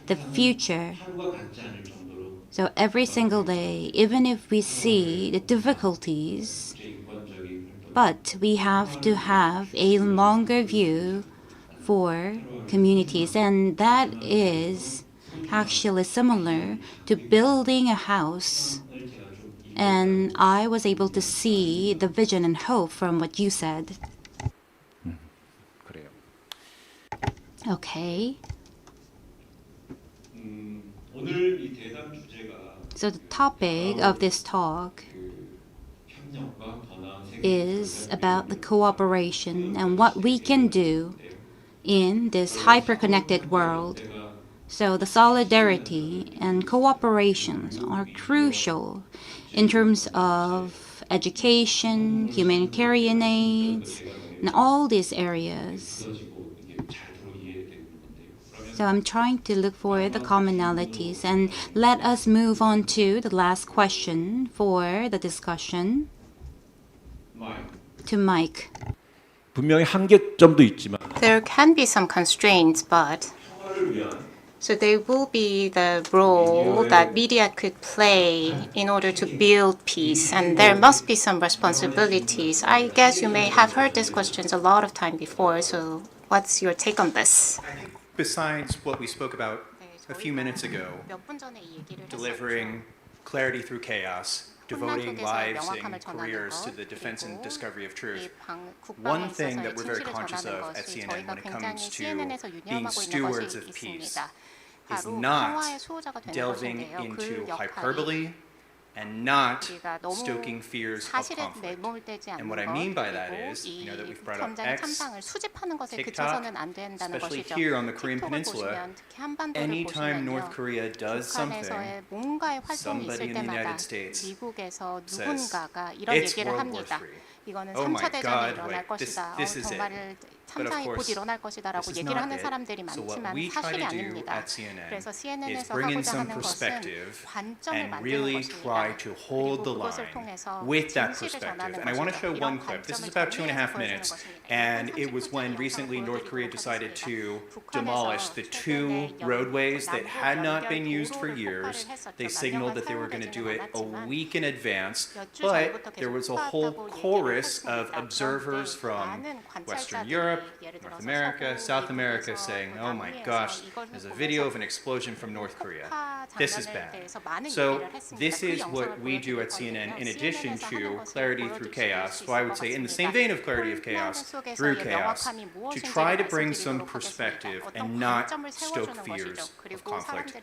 the future. So every single day, even if we see the difficulties, but we have to have a longer view for communities, and that is actually similar to building a house. And I was able to see the vision and hope from what you said. 그래요. Okay. 오늘 이 대담 주제가 So the topic of this talk 협력과 더 나은 세계 is about the cooperation and what we can do in this hyper-connected world. So the solidarity and cooperations are crucial in terms of education, humanitarian aids, and all these areas. So I'm trying to look for the commonalities, and let us move on to the last question for the discussion. To Mike. 분명히 한계점도 있지만 There can be some constraints, but so there will be the role that media could play in order to build peace, and there must be some responsibilities. I guess you may have heard these questions a lot of time before, so what's your take on this? Besides what we spoke about a few minutes ago, delivering clarity through chaos, devoting lives and careers to the defense and discovery of truth, one thing that we're very conscious of at CNN when it comes to being stewards of peace is not delving into hyperbole and not stoking fears of conflict. And what I mean by that is, you know that we've brought up X, TikTok, especially here on the Korean Peninsula, anytime North Korea does something, somebody in the United States says, it's World War III. Oh my God, wait, this is it. But of course, this is not it. So what we try to do at CNN is bring in some perspective and really try to hold the line with that perspective. And I want to show one clip. This is about 2.5 minutes, and it was when recently North Korea decided to demolish the 2 roadways that had not been used for years. They signaled that they were going to do it a week in advance, but there was a whole chorus of observers from Western Europe, North America, South America saying, oh my gosh, there's a video of an explosion from North Korea. This is bad. So this is what we do at CNN in addition to clarity through chaos. So I would say in the same vein of clarity of chaos, through chaos, to try to bring some perspective and not stoke fears of conflict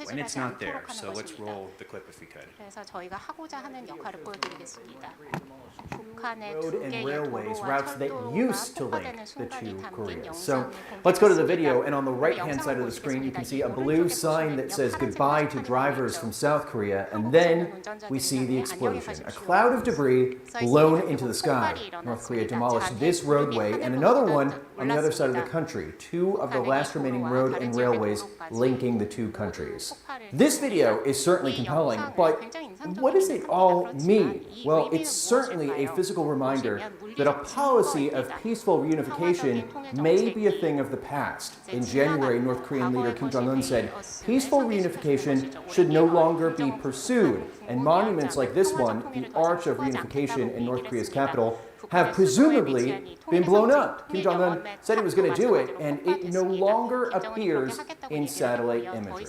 when it's not there. So let's roll the clip if we could. Road and railways, routes that used to link the 2 Koreas. So let's go to the video, and on the right-hand side of the screen you can see a blue sign that says goodbye to drivers from South Korea, and then we see the explosion. A cloud of debris blown into the sky. North Korea demolished this roadway and another one on the other side of the country, 2 of the last remaining road and railways linking the 2 countries. This video is certainly compelling, but what does it all mean? Well, it's certainly a physical reminder that a policy of peaceful reunification may be a thing of the past. In January, North Korean leader Kim Jong-un said peaceful reunification should no longer be pursued, and monuments like this one, the Arch of Reunification in North Korea's capital, have presumably been blown up. Kim Jong-un said he was going to do it, and it no longer appears in satellite imagery.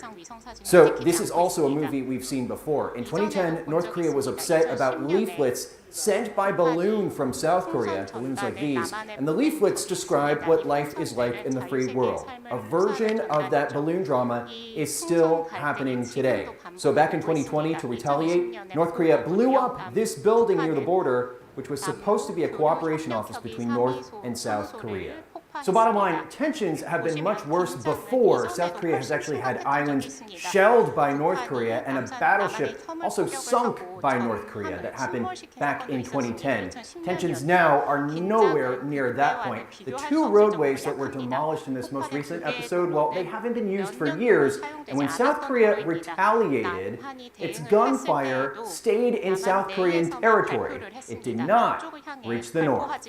So this is also a movie we've seen before. In 2010, North Korea was upset about leaflets sent by balloon from South Korea, balloons like these, and the leaflets describe what life is like in the free world. A version of that balloon drama is still happening today. So back in 2020, to retaliate, North Korea blew up this building near the border, which was supposed to be a cooperation office between North and South Korea. So bottom line, tensions have been much worse before. South Korea has actually had islands shelled by North Korea and a battleship also sunk by North Korea. That happened back in 2010. Tensions now are nowhere near that point. The two roadways that were demolished in this most recent episode, well, they haven't been used for years. And when South Korea retaliated, its gunfire stayed in South Korean territory. It did not reach the north.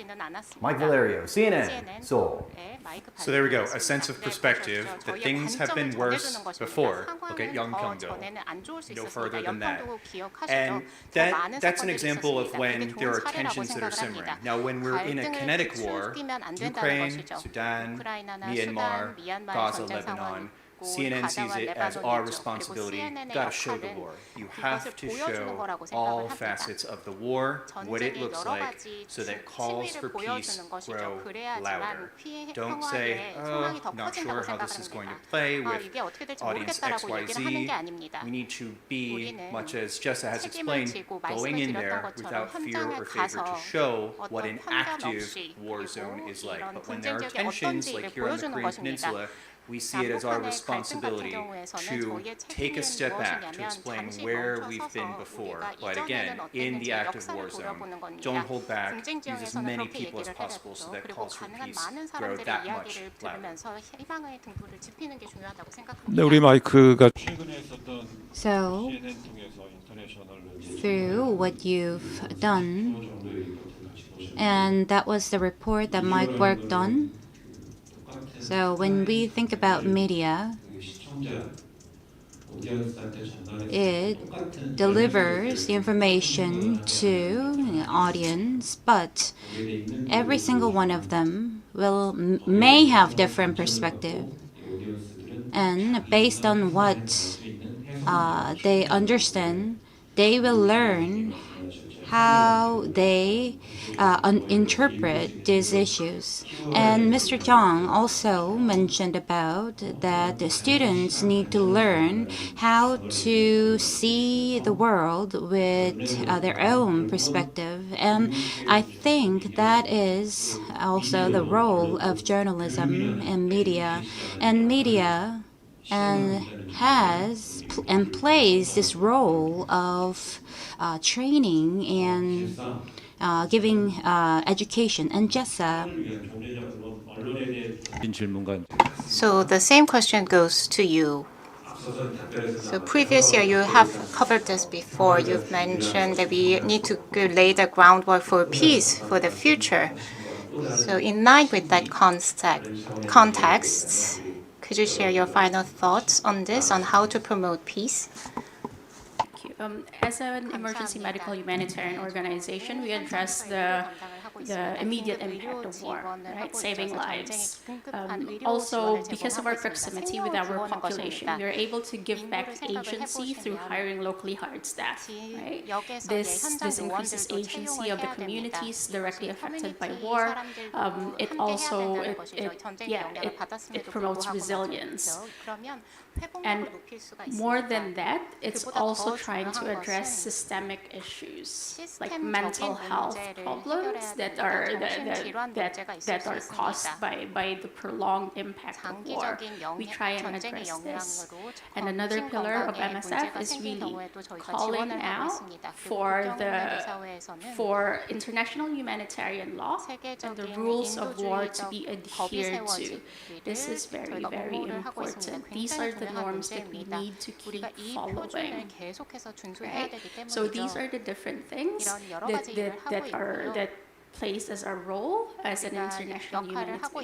Mike Valerio, CNN, Seoul. So there we go, a sense of perspective that things have been worse before. Look at Yeonpyeong-do, no further than that. And that's an example of when there are tensions that are simmering. Now, when we're in a kinetic war, Ukraine, Sudan, Myanmar, Gaza, Lebanon, CNN sees it as our responsibility. You've got to show the war. You have to show all facets of the war, what it looks like, so that calls for peace grow louder. Don't say, oh, not sure how this is going to play with audience XYZ. We need to be, much as Jessa has explained, going in there without fear or favor to show what an active war zone is like. But when there are tensions, like here on the Korean Peninsula, we see it as our responsibility to take a step back to explain where we've been before. But again, in the active war zone, don't hold back, use as many people as possible so that calls for peace grow that much louder. 네, 우리 마이크가 So, through what you've done, and that was the report that Mike worked on. So when we think about media, it delivers the information to the audience, but every single one of them may have different perspective. And based on what they understand, they will learn how they interpret these issues. And Mr. Jung also mentioned about that the students need to learn how to see the world with their own perspective. And I think that is also the role of journalism and media. And media has and plays this role of training and giving education. And Jessa. So the same question goes to you. So previous year, you have covered this before. You've mentioned that we need to lay the groundwork for peace for the future. So in line with that context, could you share your final thoughts on this, on how to promote peace? As an emergency medical humanitarian organization, we address the immediate impact of war, right? Saving lives. Also, because of our proximity with our population, we are able to give back agency through hiring locally hired staff, right? This increases agency of the communities directly affected by war. It also it promotes resilience. And more than that, it's also trying to address systemic issues like mental health problems that are caused by the prolonged impact of war. We try and address this. And another pillar of MSF is really calling out for international humanitarian law and the rules of war to be adhered to. This is very, very important. These are the norms that we need to keep following. Right? So these are the different things that plays as our role as an international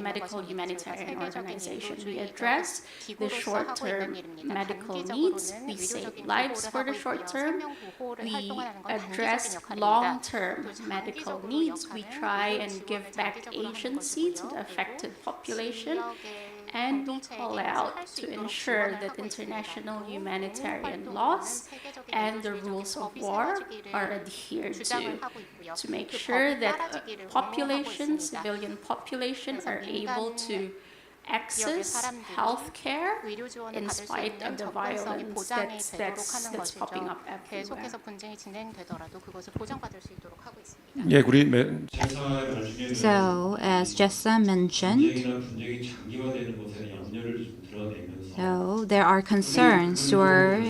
medical humanitarian organization. We address the short-term medical needs. We save lives for the short term. We address long-term medical needs. We try and give back agency to the affected population. And we call out to ensure that international humanitarian laws and the rules of war are adhered to make sure that civilian population are able to access healthcare in spite of the violence that's popping up everywhere. 계속해서 분쟁이 진행되더라도 그것을 보장받을 수 있도록 하고 있습니다. 예, 우리 So, as Jessa mentioned, so there are concerns for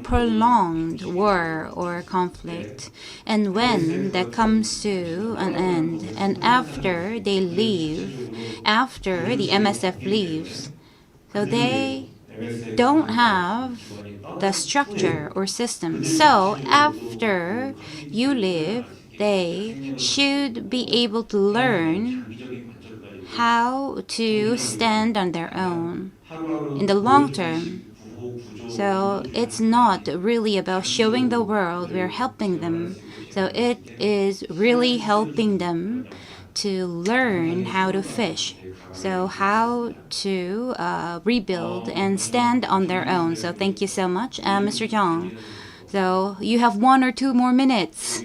prolonged war or conflict. And when that comes to an end, and after they leave, after the MSF leaves, so they don't have the structure or system. So after you leave, they should be able to learn how to stand on their own in the long term. So it's not really about showing the world we're helping them. So it is really helping them to learn how to fish. So how to rebuild and stand on their own. So thank you so much, Mr. Jong. So you have 1 or 2 more minutes.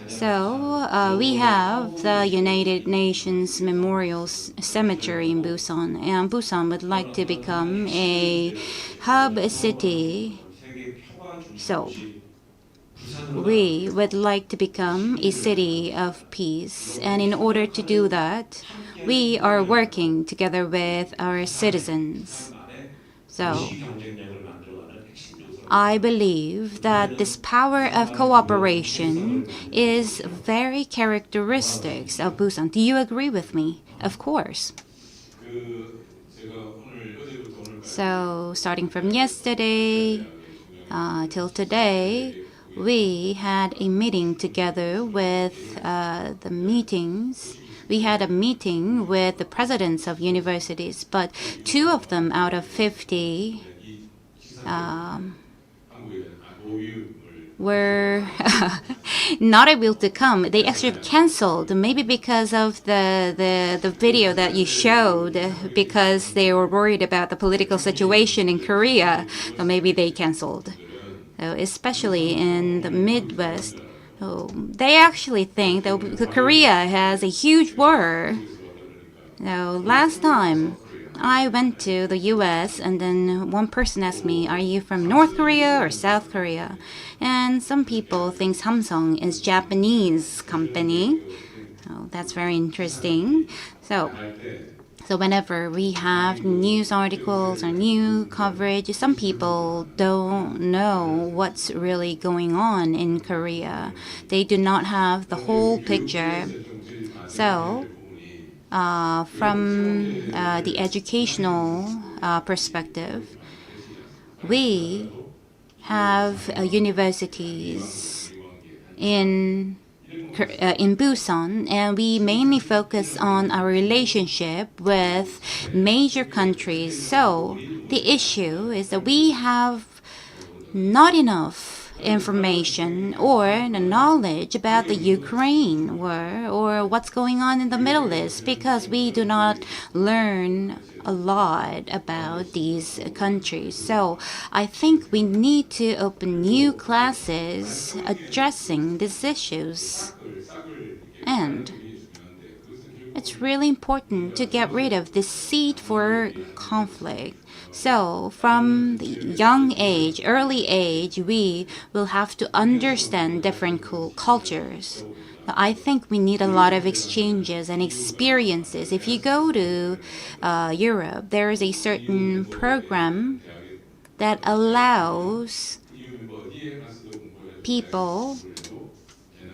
So we have the United Nations Memorial Cemetery in Busan, and Busan would like to become a hub city. So we would like to become a city of peace, and in order to do that, we are working together with our citizens. So I believe that this power of cooperation is very characteristics of Busan. Do you agree with me? Of course. So starting from yesterday till today, we had a meeting together with the meetings. We had a meeting with the presidents of universities, but 2 of them out of 50 were not able to come. They actually canceled, maybe because of the video that you showed, because they were worried about the political situation in Korea. So maybe they canceled. So especially in the Midwest, they actually think that Korea has a huge war. Now, last time I went to the US, and then one person asked me, are you from North Korea or South Korea? And some people think Samsung is Japanese company. So that's very interesting. So whenever we have news articles or new coverage, some people don't know what's really going on in Korea. They do not have the whole picture. So from the educational perspective, we have universities in Busan, and we mainly focus on our relationship with major countries. So the issue is that we have not enough information or the knowledge about the Ukraine war or what's going on in the Middle East, because we do not learn a lot about these countries. So I think we need to open new classes addressing these issues. And it's really important to get rid of this seed for conflict. So from the young age, early age, we will have to understand different cultures. I think we need a lot of exchanges and experiences. If you go to Europe, there is a certain program that allows people,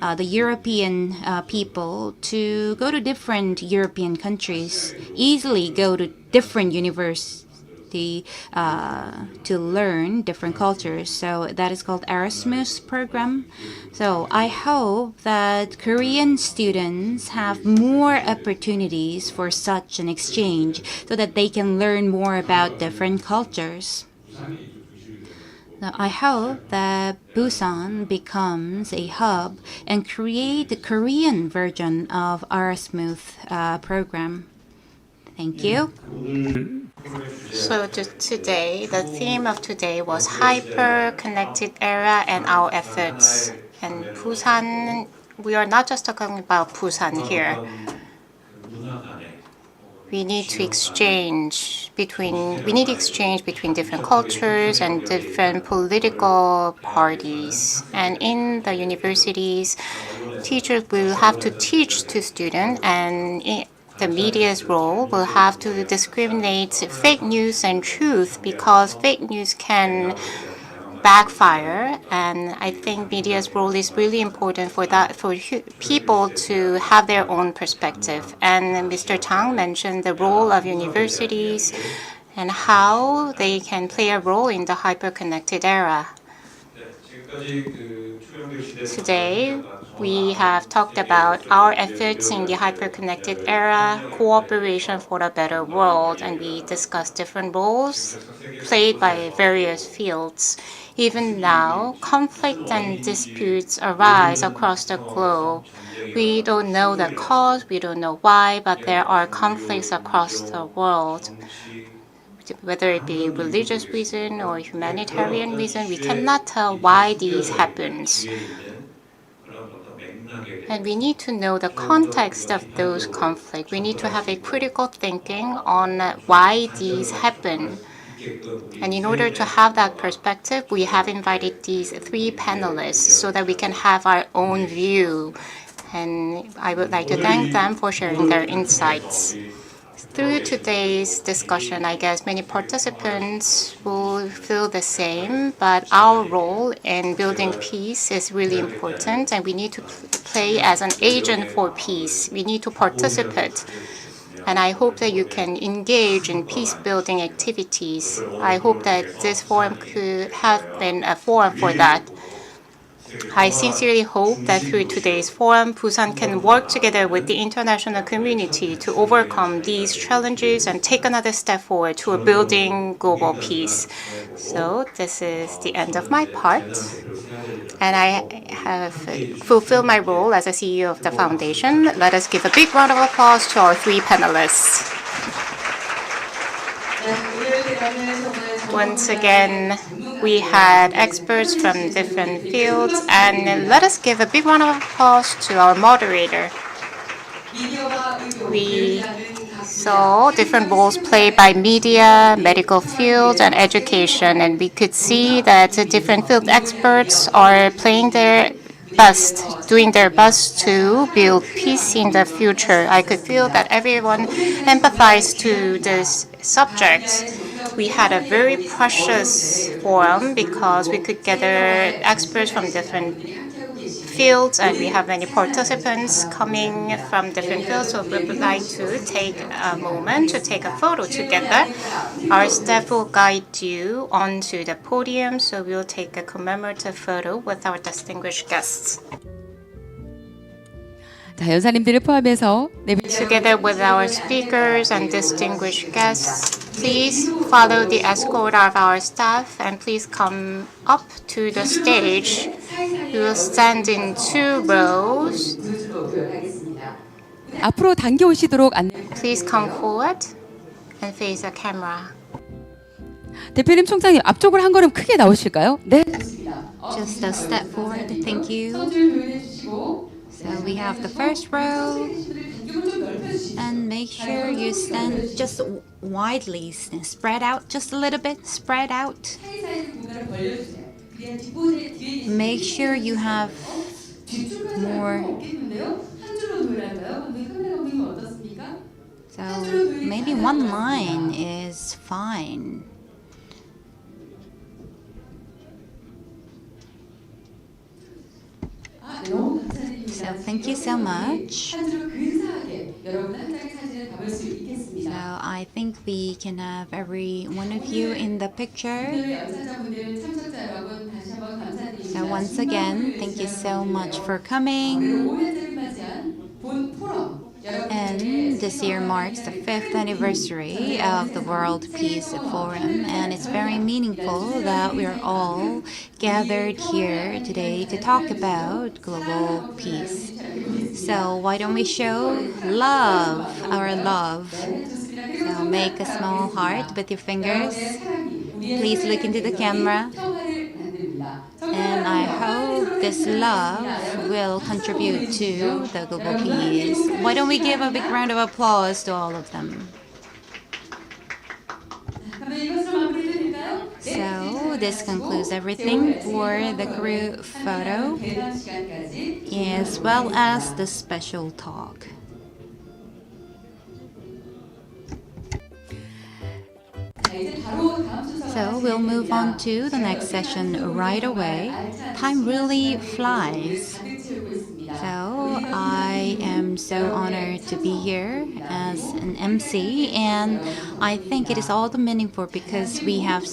the European people, to go to different European countries, easily go to different universities to learn different cultures. So that is called Erasmus program. So I hope that Korean students have more opportunities for such an exchange so that they can learn more about different cultures. Now, I hope that Busan becomes a hub and create the Korean version of Erasmus program. Thank you. So today, the theme of today was hyper-connected era and our efforts. And Busan, we are not just talking about Busan here. we need exchange between different cultures and different political parties. And in the universities, teachers will have to teach to students, and the media's role will have to discriminate fake news and truth, because fake news can backfire. And I think media's role is really important for people to have their own perspective. And Mr. Chang mentioned the role of universities and how they can play a role in the hyper-connected era. Today, we have talked about our efforts in the hyper-connected era, cooperation for a better world, and we discussed different roles played by various fields. Even now, conflict and disputes arise across the globe. We don't know the cause, we don't know why, but there are conflicts across the world. Whether it be religious reason or humanitarian reason, we cannot tell why these happens. And we need to know the context of those conflicts. We need to have a critical thinking on why these happen. And in order to have that perspective, we have invited these three panelists so that we can have our own view. And I would like to thank them for sharing their insights. Through today's discussion, I guess many participants will feel the same, but our role in building peace is really important, and we need to play as an agent for peace. We need to participate. And I hope that you can engage in peace-building activities. I hope that this forum could have been a forum for that. I sincerely hope that through today's forum, Busan can work together with the international community to overcome these challenges and take another step forward to building global peace. So this is the end of my part. And I have fulfilled my role as a CEO of the foundation. Let us give a big round of applause to our three panelists. Once again, we had experts from different fields, and let us give a big round of applause to our moderator. We saw different roles played by media, medical fields, and education, and we could see that the different field experts are playing their best, doing their best to build peace in the future. I could feel that everyone empathized to this subject. We had a very precious forum because we could gather experts from different fields, and we have many participants coming from different fields. So we would like to take a moment to take a photo together. Our staff will guide you onto the podium, so we'll take a commemorative photo with our distinguished guests. 자, 연사님들을 포함해서 Together with our speakers and distinguished guests, please follow the escort of our staff and please come up to the stage. We will stand in 2 rows. 앞으로 당겨오시도록 안내. Please come forward and face the camera. 대표님, 총장님, 앞쪽으로 한 걸음 크게 나오실까요? 네. Just a step forward. Thank you. So we have the first row, and make sure you stand just widely, spread out just a little bit, spread out. Make sure you have more. So maybe one line is fine. So thank you so much. So I think we can have every one of you in the picture. So once again, thank you so much for coming. And this year marks the 5th anniversary of the World Peace Forum, and it's very meaningful that we're all gathered here today to talk about global peace. So why don't we show love, our love. So make a small heart with your fingers. Please look into the camera. And I hope this love will contribute to the global peace. Why don't we give a big round of applause to all of them? So this concludes everything for the group photo as well as the special talk. So we'll move on to the next session right away. Time really flies. So I am so honored to be here as an MC, and I think it is all the meaningful because we have